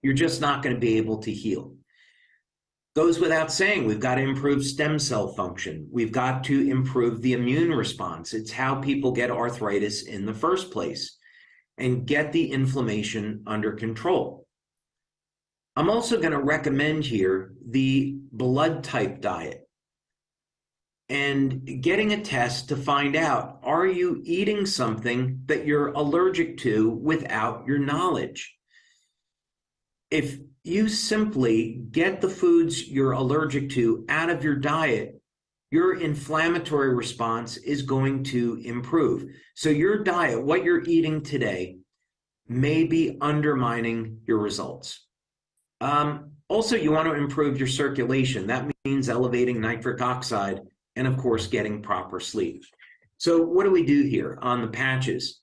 you're just not going to be able to heal. Goes without saying, we've got to improve stem cell function. We've got to improve the immune response. It's how people get arthritis in the first place, and get the inflammation under control. I'm also going to recommend here the blood type diet and getting a test to find out, are you eating something that you're allergic to without your knowledge? If you simply get the foods you're allergic to out of your diet, your inflammatory response is going to improve. So your diet, what you're eating today, may be undermining your results. Also, you want to improve your circulation. That means elevating nitric oxide and, of course, getting proper sleep. So what do we do here on the patches?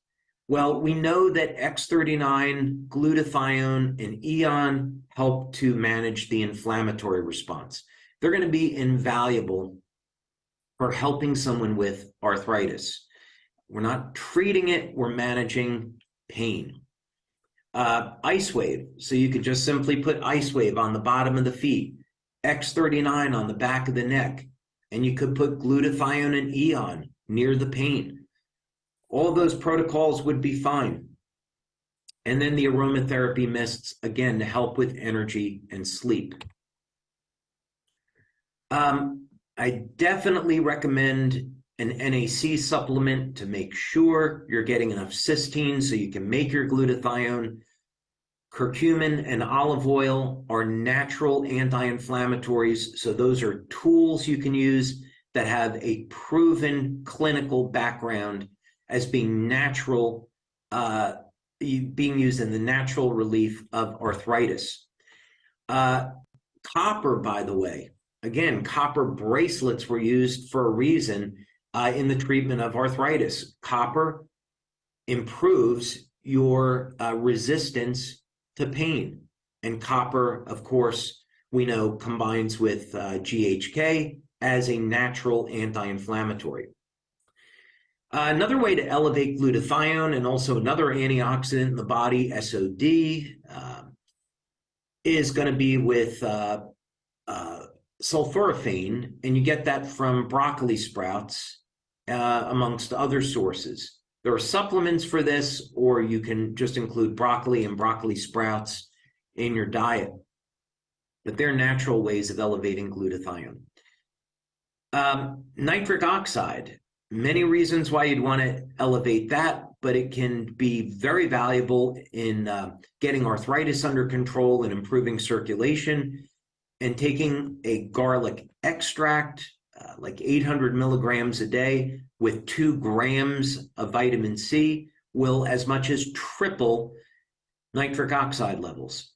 Well, we know that X39, glutathione, and EON help to manage the inflammatory response. They're going to be invaluable for helping someone with arthritis. We're not treating it, we're managing pain. Ice wave, so you could just simply put ice wave on the bottom of the feet, X39 on the back of the neck, and you could put glutathione and EON near the pain. All those protocols would be fine. And then the aromatherapy mists, again, to help with energy and sleep. I definitely recommend an NAC supplement to make sure you're getting enough cysteine so you can make your glutathione. Curcumin and olive oil are natural anti-inflammatories, so those are tools you can use that have a proven clinical background as being natural, being used in the natural relief of arthritis. Copper, by the way, again, copper bracelets were used for a reason in the treatment of arthritis. Copper improves your resistance to pain. And copper, of course, we know combines with GHK as a natural anti-inflammatory. Another way to elevate glutathione, and also another antioxidant in the body, SOD, is going to be with sulforaphane, and you get that from broccoli sprouts, amongst other sources. There are supplements for this, or you can just include broccoli and broccoli sprouts in your diet. But they're natural ways of elevating glutathione. Nitric oxide, many reasons why you'd want to elevate that, but it can be very valuable in getting arthritis under control and improving circulation. And taking a garlic extract, like 800 milligrams a day with 2 grams of vitamin C, will as much as triple nitric oxide levels.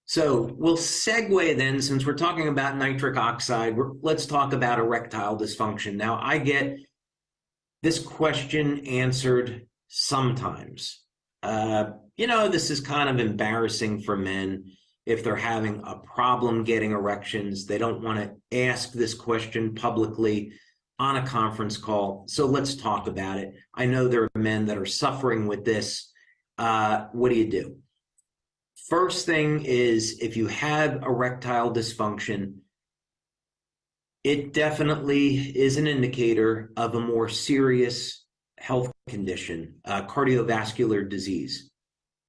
So we'll segue then, since we're talking about nitric oxide, let's talk about erectile dysfunction. Now, I get this question answered sometimes. This is kind of embarrassing for men if they're having a problem getting erections. They don't want to ask this question publicly on a conference call. So let's talk about it. I know there are men that are suffering with this. What do? First thing is, if you have erectile dysfunction, it definitely is an indicator of a more serious health condition, cardiovascular disease,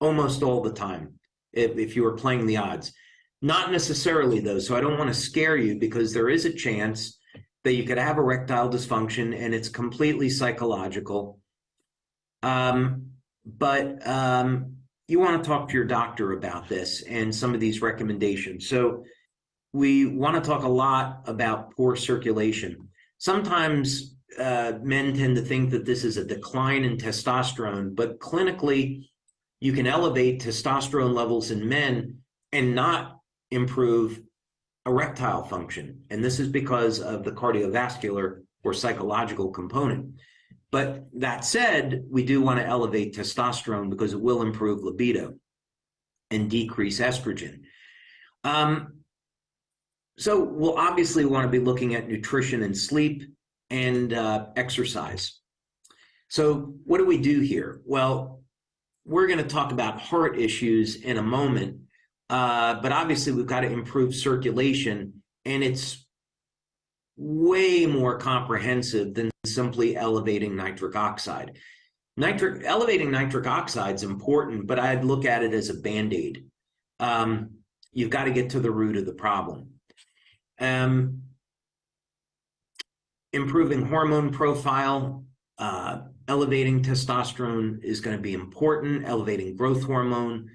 almost all the time, if you were playing the odds. Not necessarily, though, so I don't want to scare you, because there is a chance that you could have erectile dysfunction and it's completely psychological. You want to talk to your doctor about this and some of these recommendations. So we want to talk a lot about poor circulation. Sometimes men tend to think that this is a decline in testosterone, but clinically, you can elevate testosterone levels in men and not improve erectile function. And this is because of the cardiovascular or psychological component. But that said, we do want to elevate testosterone because it will improve libido and decrease estrogen. So we'll obviously want to be looking at nutrition and sleep and exercise. So what do we do here? Well, we're going to talk about heart issues in a moment, but obviously we've got to improve circulation, and it's way more comprehensive than simply elevating nitric oxide. Elevating nitric oxide is important, but I'd look at it as a Band-Aid. You've got to get to the root of the problem. Improving hormone profile, elevating testosterone is going to be important, elevating growth hormone,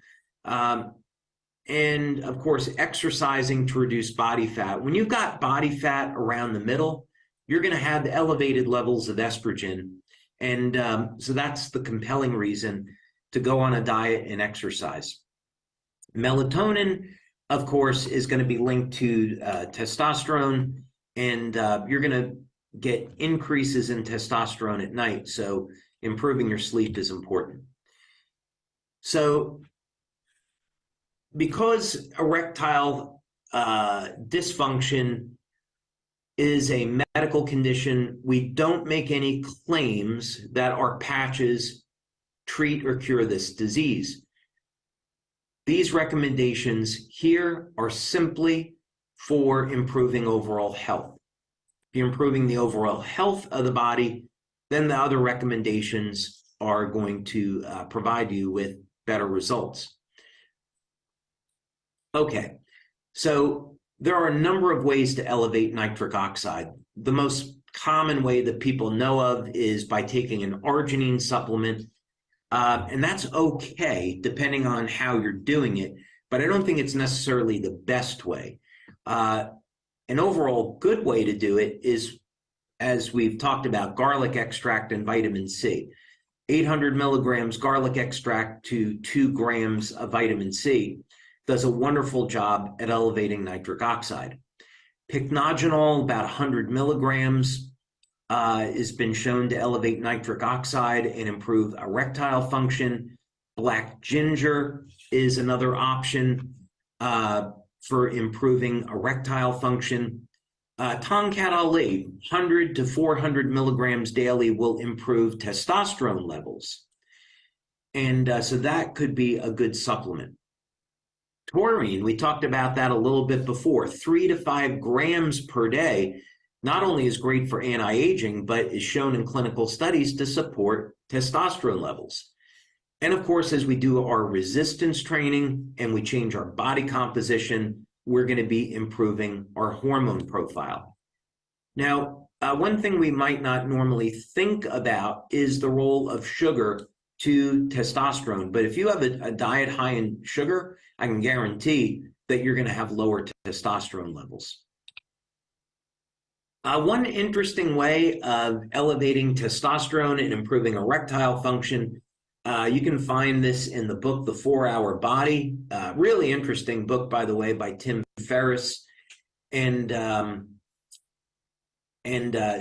and of course, exercising to reduce body fat. When you've got body fat around the middle, you're going to have elevated levels of estrogen. And so that's the compelling reason to go on a diet and exercise. Melatonin, of course, is going to be linked to testosterone, and you're going to get increases in testosterone at night. So improving your sleep is important. So because erectile dysfunction is a medical condition, we don't make any claims that our patches treat or cure this disease. These recommendations here are simply for improving overall health. If you're improving the overall health of the body, then the other recommendations are going to provide you with better results. Okay, so there are a number of ways to elevate nitric oxide. The most common way that people know of is by taking an arginine supplement, and that's okay depending on how you're doing it, but I don't think it's necessarily the best way. An overall good way to do it is, as we've talked about, garlic extract and vitamin C. 800 milligrams garlic extract to 2 grams of vitamin C does a wonderful job at elevating nitric oxide. Pycnogenol, about 100 milligrams, has been shown to elevate nitric oxide and improve erectile function. Black ginger is another option for improving erectile function. Tongkat Ali, 100 to 400 milligrams daily will improve testosterone levels. And so that could be a good supplement. Taurine, we talked about that a little bit before, 3 to 5 grams per day, not only is great for anti-aging, but is shown in clinical studies to support testosterone levels. And of course, as we do our resistance training and we change our body composition, we're going to be improving our hormone profile. Now, one thing we might not normally think about is the role of sugar to testosterone. But if you have a diet high in sugar, I can guarantee that you're going to have lower testosterone levels. One interesting way of elevating testosterone and improving erectile function, you can find this in the book, The 4-Hour Body. Really interesting book, by the way, by Tim Ferriss. And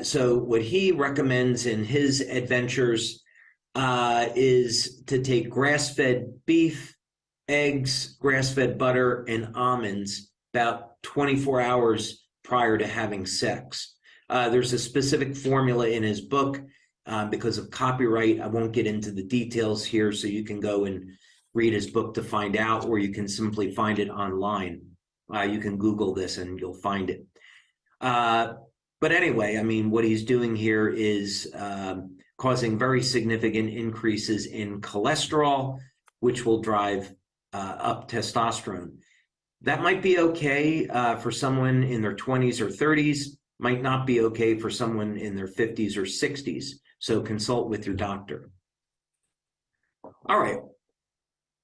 so what he recommends in his adventures is to take grass-fed beef, eggs, grass-fed butter, and almonds about 24 hours prior to having sex. There's a specific formula in his book. Because of copyright, I won't get into the details here, so you can go and read his book to find out, or you can simply find it online. You can Google this and you'll find it. But anyway, I mean, what he's doing here is causing very significant increases in cholesterol, which will drive up testosterone. That might be okay for someone in their 20s or 30s, might not be okay for someone in their 50s or 60s. So consult with your doctor. All right,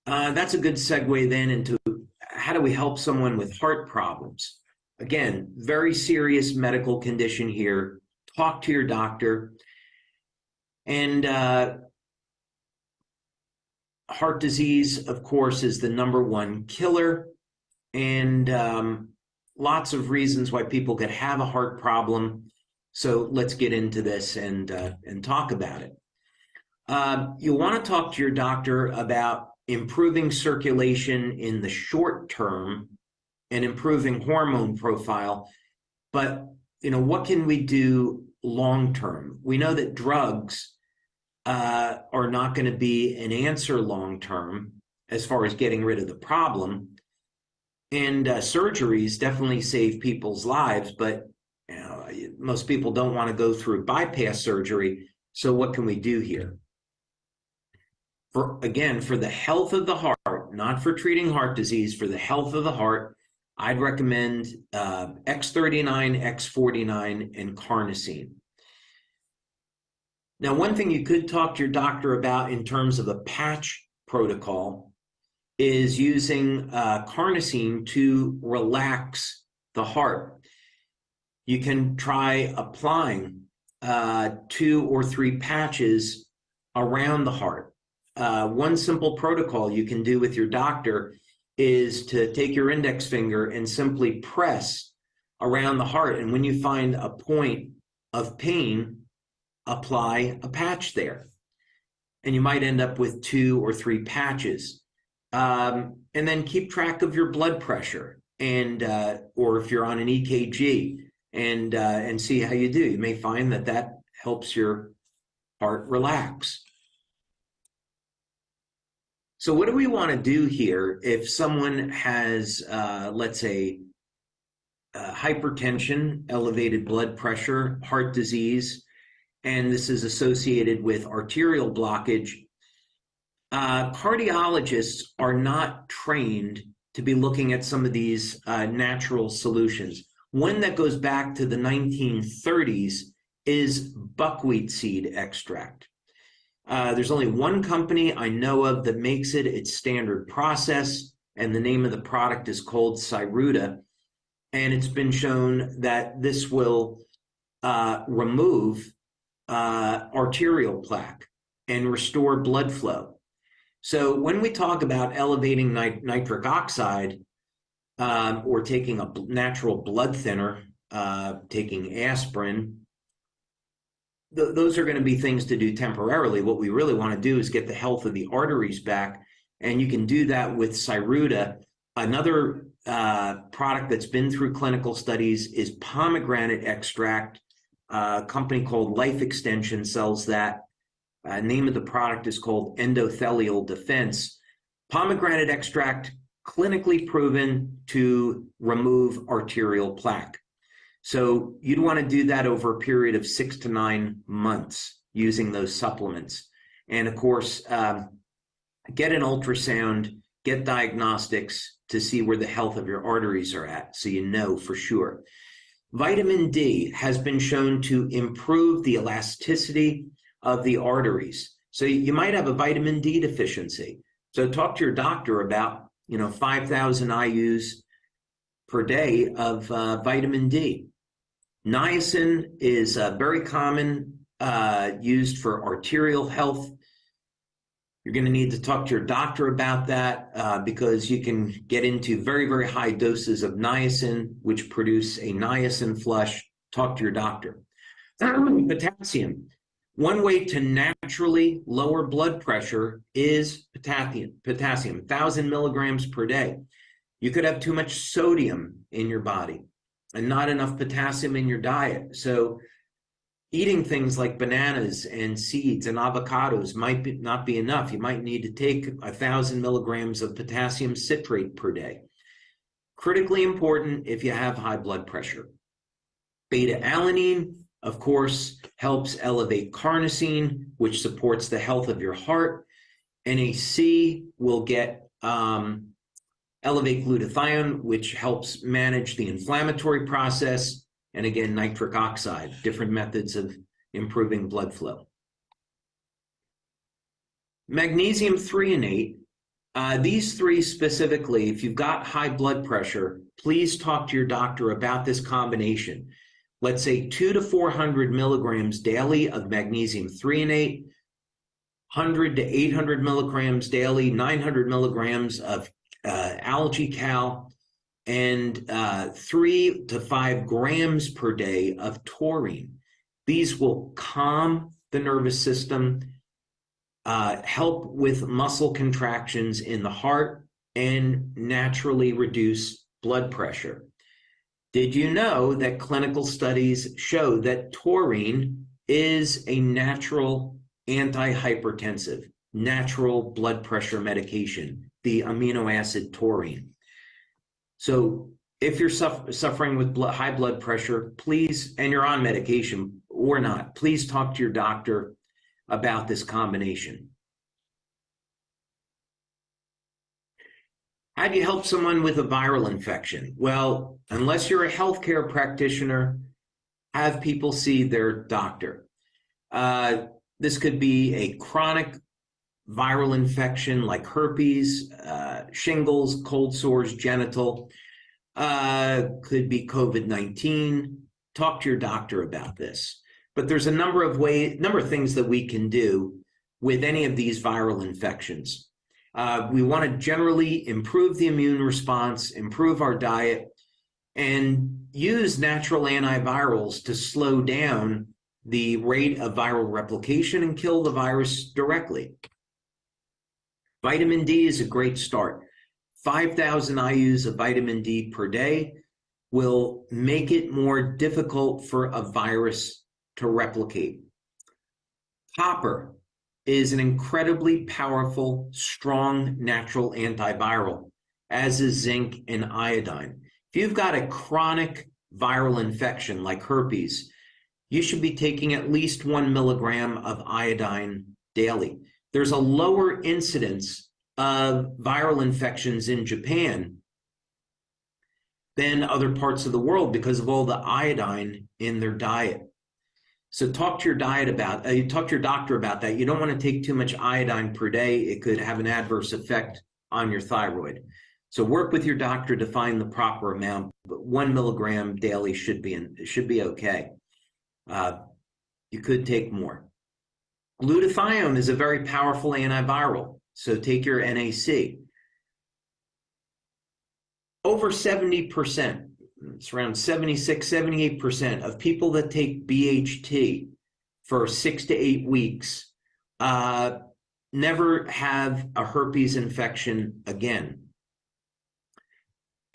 that's a good segue then into how do we help someone with heart problems? Again, very serious medical condition here. Talk to your doctor. And heart disease, of course, is the #1 killer. And lots of reasons why people could have a heart problem. So let's get into this and talk about it. You'll want to talk to your doctor about improving circulation in the short term and improving hormone profile. But, you know, what can we do long term? We know that drugs are not going to be an answer long term as far as getting rid of the problem. And surgeries definitely save people's lives, but most people don't want to go through bypass surgery. So what can we do here? For the health of the heart, not for treating heart disease, for the health of the heart, I'd recommend X39, X49, and carnosine. Now, one thing you could talk to your doctor about in terms of a patch protocol is using carnosine to relax the heart. You can try applying 2 or 3 patches around the heart. One simple protocol you can do with your doctor is to take your index finger and simply press around the heart. And when you find a point of pain, apply a patch there. And you might end up with 2 or 3 patches. And then keep track of your blood pressure, and or if you're on an EKG, and see how you do. You may find that that helps your heart relax. So what do we want to do here if someone has, let's say, hypertension, elevated blood pressure, heart disease, and this is associated with arterial blockage? Cardiologists are not trained to be looking at some of these natural solutions. One that goes back to the 1930s is buckwheat seed extract. There's only one company I know of that makes it. It's standard process, and the name of the product is called Cyruta. And it's been shown that this will remove arterial plaque and restore blood flow. So when we talk about elevating nitric oxide or taking a natural blood thinner, taking aspirin, those are going to be things to do temporarily. What we really want to do is get the health of the arteries back, and you can do that with Cyruta. Another product that's been through clinical studies is pomegranate extract. A company called Life Extension sells that. Name of the product is called Endothelial Defense. Pomegranate extract, clinically proven to remove arterial plaque. So you'd want to do that over a period of 6 to 9 months using those supplements. And of course, get an ultrasound, get diagnostics to see where the health of your arteries are at, so you know for sure. Vitamin D has been shown to improve the elasticity of the arteries. So you might have a vitamin D deficiency. So talk to your doctor about, 5,000 IUs per day of vitamin D. Niacin is very common, used for arterial health. You're going to need to talk to your doctor about that because you can get into very, very high doses of niacin, which produce a niacin flush. Talk to your doctor. Potassium. One way to naturally lower blood pressure is potassium, 1,000 milligrams per day. You could have too much sodium in your body and not enough potassium in your diet. So eating things like bananas and seeds and avocados might not be enough. You might need to take 1,000 milligrams of potassium citrate per day. Critically important if you have high blood pressure. Beta-alanine, of course, helps elevate carnosine, which supports the health of your heart. NAC will elevate glutathione, which helps manage the inflammatory process. And again, nitric oxide, different methods of improving blood flow. Magnesium threonate, these three specifically, if you've got high blood pressure, please talk to your doctor about this combination. Let's say 200 to 400 milligrams daily of magnesium threonate, 100 to 800 milligrams daily, 900 milligrams of algae cal, and 3 to 5 grams per day of taurine. These will calm the nervous system, help with muscle contractions in the heart, and naturally reduce blood pressure. Did you know that clinical studies show that taurine is a natural antihypertensive, natural blood pressure medication, the amino acid taurine? So if you're suffering with high blood pressure, please, and you're on medication or not, please talk to your doctor about this combination. How do you help someone with a viral infection? Well, unless you're a healthcare practitioner, have people see their doctor. This could be a chronic viral infection like herpes, shingles, cold sores, genital, could be COVID-19. Talk to your doctor about this. But there's a number of things that we can do with any of these viral infections. We want to generally improve the immune response, improve our diet, and use natural antivirals to slow down the rate of viral replication and kill the virus directly. Vitamin D is a great start. 5,000 IUs of vitamin D per day will make it more difficult for a virus to replicate. Copper is an incredibly powerful, strong natural antiviral, as is zinc and iodine. If you've got a chronic viral infection like herpes, you should be taking at least 1 milligram of iodine daily. There's a lower incidence of viral infections in Japan than other parts of the world because of all the iodine in their diet. So talk to your talk to your doctor about that. You don't want to take too much iodine per day. It could have an adverse effect on your thyroid. So work with your doctor to find the proper amount, but 1 milligram daily should be okay. You could take more. Glutathione is a very powerful antiviral, so take your NAC. Over 70%, it's around 76, 78% of people that take BHT for 6 to 8 weeks never have a herpes infection again.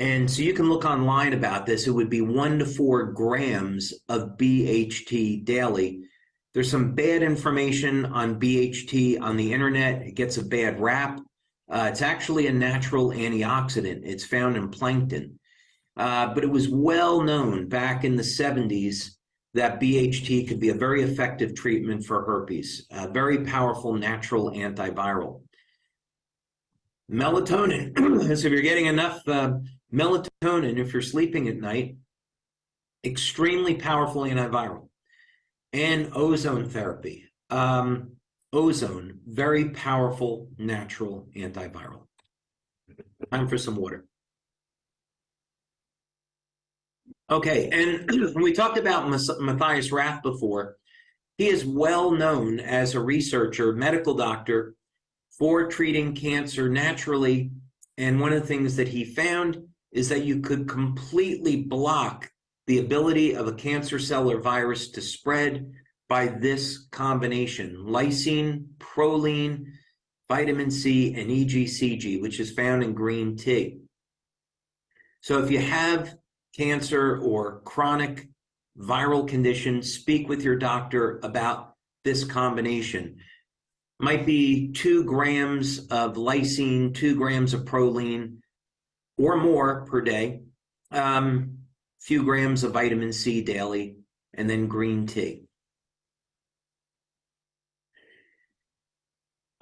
And so you can look online about this. It would be 1 to 4 grams of BHT daily. There's some bad information on BHT on the internet. It gets a bad rap. It's actually a natural antioxidant. It's found in plankton. But it was well known back in the 70s that BHT could be a very effective treatment for herpes, a very powerful natural antiviral. Melatonin, so if you're getting enough melatonin, if you're sleeping at night, extremely powerful antiviral. And ozone therapy. Ozone, very powerful natural antiviral. Time for some water. Okay, and we talked about Matthias Rath before. He is well known as a researcher, medical doctor, for treating cancer naturally. And one of the things that he found is that you could completely block the ability of a cancer cell or virus to spread by this combination: lysine, proline, vitamin C, and EGCG, which is found in green tea. So if you have cancer or chronic viral condition, speak with your doctor about this combination. Might be 2 grams of lysine, 2 grams of proline, or more per day, few grams of vitamin C daily, and then green tea.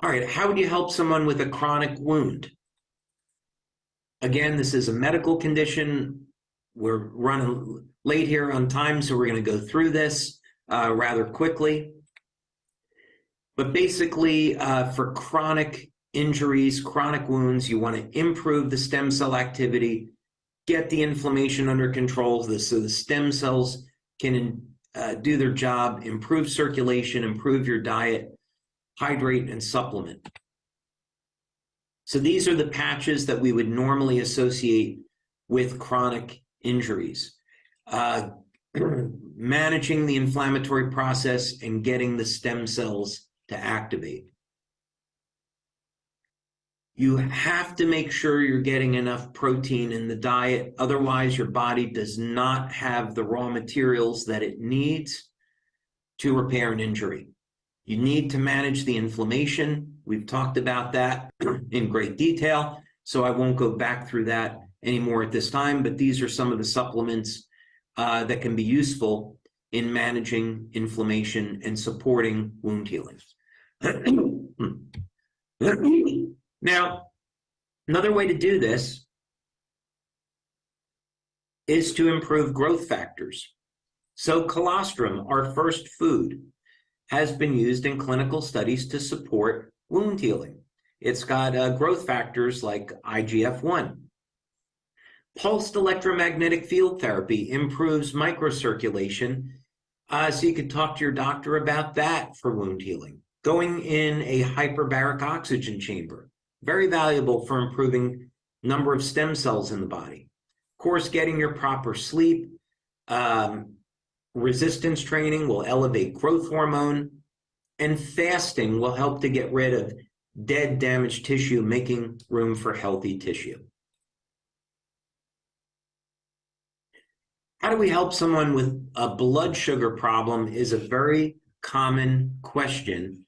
All right, how would you help someone with a chronic wound? Again, this is a medical condition. We're running late here on time, so we're going to go through this rather quickly. But basically, for chronic injuries, chronic wounds, you want to improve the stem cell activity, get the inflammation under control so the stem cells can do their job, improve circulation, improve your diet, hydrate, and supplement. So these are the patches that we would normally associate with chronic injuries. Managing the inflammatory process and getting the stem cells to activate. You have to make sure you're getting enough protein in the diet. Otherwise, your body does not have the raw materials that it needs to repair an injury. You need to manage the inflammation. We've talked about that in great detail, so I won't go back through that anymore at this time, but these are some of the supplements that can be useful in managing inflammation and supporting wound healing. Now, another way to do this is to improve growth factors. So colostrum, our first food, has been used in clinical studies to support wound healing. It's got growth factors like IGF-1. Pulsed electromagnetic field therapy improves microcirculation, so you could talk to your doctor about that for wound healing. Going in a hyperbaric oxygen chamber, very valuable for improving number of stem cells in the body. Of course, getting your proper sleep, resistance training will elevate growth hormone, and fasting will help to get rid of dead, damaged tissue, making room for healthy tissue. How do we help someone with a blood sugar problem is a very common question.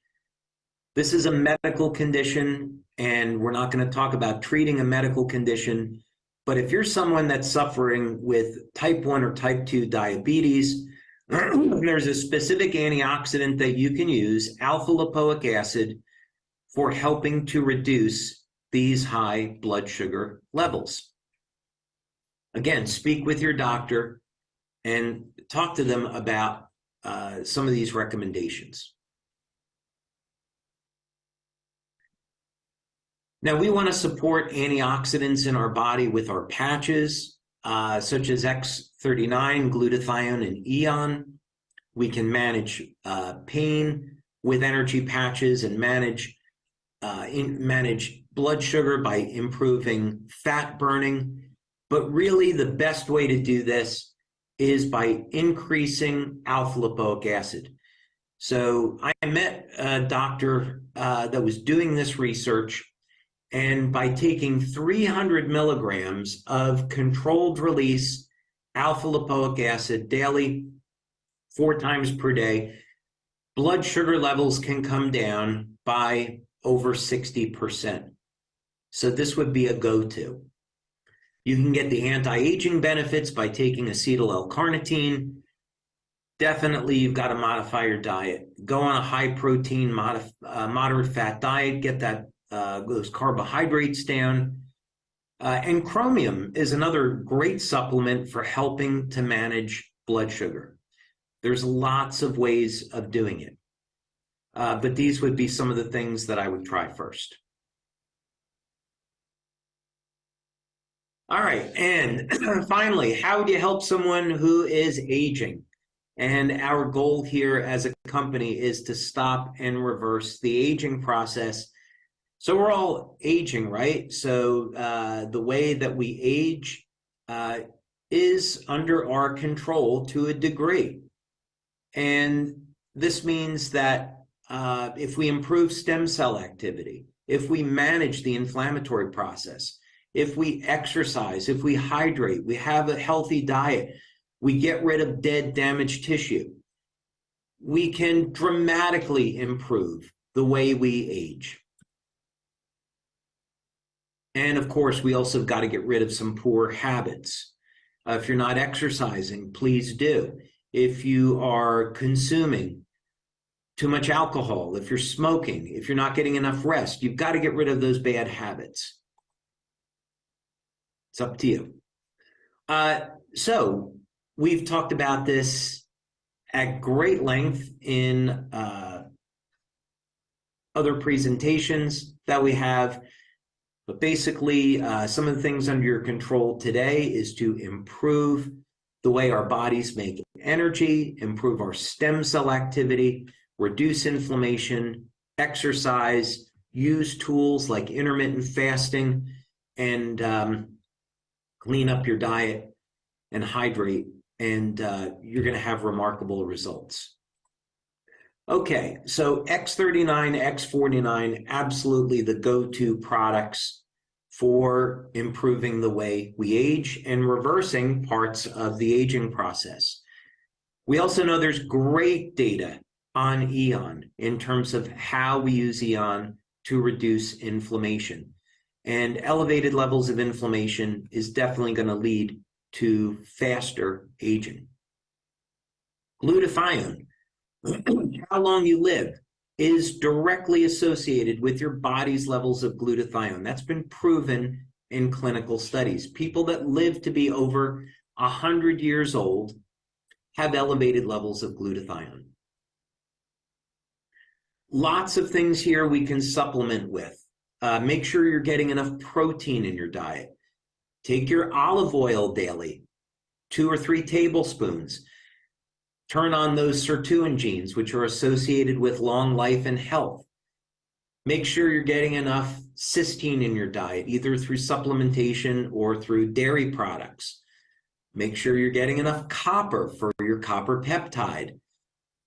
This is a medical condition, and we're not going to talk about treating a medical condition, but if you're someone that's suffering with type 1 or type 2 diabetes, there's a specific antioxidant that you can use, alpha lipoic acid, for helping to reduce these high blood sugar levels. Again, speak with your doctor and talk to them about some of these recommendations. Now, we want to support antioxidants in our body with our patches, such as X39, glutathione, and eon. We can manage pain with energy patches and manage blood sugar by improving fat burning. But really, the best way to do this is by increasing alpha lipoic acid. So I met a doctor that was doing this research, and by taking 300 milligrams of controlled release alpha lipoic acid daily, 4 times per day, blood sugar levels can come down by over 60%. So this would be a go-to. You can get the anti-aging benefits by taking acetyl L-carnitine. Definitely, you've got to modify your diet. Go on a high-protein, moderate fat diet, get those carbohydrates down. And chromium is another great supplement for helping to manage blood sugar. There's lots of ways of doing it. But these would be some of the things that I would try first. All right, and finally, how do you help someone who is aging? And our goal here as a company is to stop and reverse the aging process. So we're all aging, right? So the way that we age is under our control to a degree. And this means that if we improve stem cell activity, if we manage the inflammatory process, if we exercise, if we hydrate, we have a healthy diet, we get rid of dead, damaged tissue, we can dramatically improve the way we age. And of course, we also got to get rid of some poor habits. If you're not exercising, please do. If you are consuming too much alcohol, if you're smoking, if you're not getting enough rest, you've got to get rid of those bad habits. It's up to you. So we've talked about this at great length in other presentations that we have. But basically, some of the things under your control today is to improve the way our bodies make energy, improve our stem cell activity, reduce inflammation, exercise, use tools like intermittent fasting, and clean up your diet and hydrate, and you're going to have remarkable results. Okay, so X39, X49, absolutely the go-to products for improving the way we age and reversing parts of the aging process. We also know there's great data on EON in terms of how we use EON to reduce inflammation. And elevated levels of inflammation is definitely going to lead to faster aging. Glutathione, how long you live, is directly associated with your body's levels of glutathione. That's been proven in clinical studies. People that live to be over 100 years old have elevated levels of glutathione. Lots of things here we can supplement with. Make sure you're getting enough protein in your diet. Take your olive oil daily, 2 or 3 tablespoons. Turn on those sirtuin genes, which are associated with long life and health. Make sure you're getting enough cysteine in your diet, either through supplementation or through dairy products. Make sure you're getting enough copper for your copper peptide.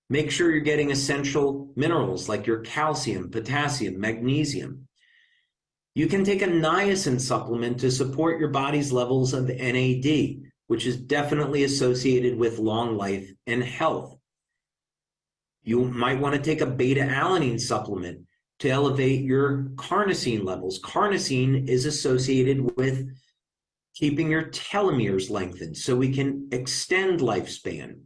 Make sure you're getting essential minerals like your calcium, potassium, magnesium. You can take a niacin supplement to support your body's levels of NAD, which is definitely associated with long life and health. You might want to take a beta-alanine supplement to elevate your carnosine levels. Carnosine is associated with keeping your telomeres lengthened so we can extend lifespan.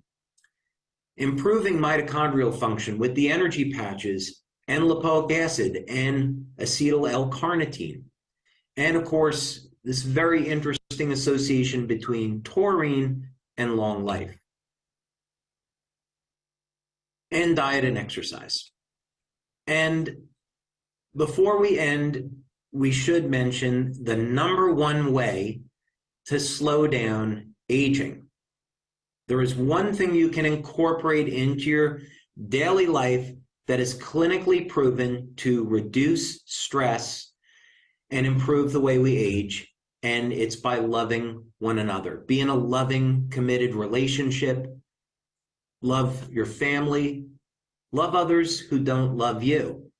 Improving mitochondrial function with the energy patches and lipoic acid and acetyl L-carnitine. And of course, this very interesting association between taurine and long life. And diet and exercise. And before we end, we should mention the #1 way to slow down aging. There is one thing you can incorporate into your daily life that is clinically proven to reduce stress and improve the way we age, and it's by loving one another. Be in a loving, committed relationship. Love your family. Love others who don't love you.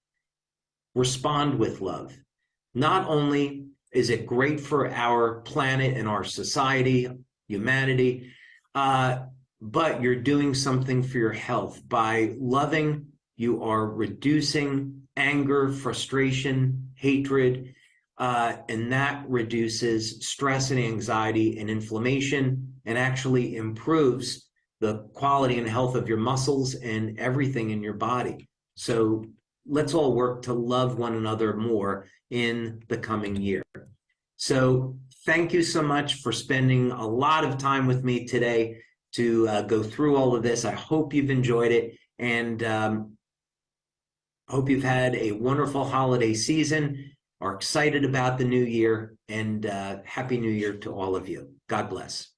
Respond with love. Not only is it great for our planet and our society, humanity, but you're doing something for your health. By loving, you are reducing anger, frustration, hatred, and that reduces stress and anxiety and inflammation and actually improves the quality and health of your muscles and everything in your body. So let's all work to love one another more in the coming year. So thank you so much for spending a lot of time with me today to go through all of this. I hope you've enjoyed it, and hope you've had a wonderful holiday season. are excited about the new year, and Happy New Year to all of you. God bless.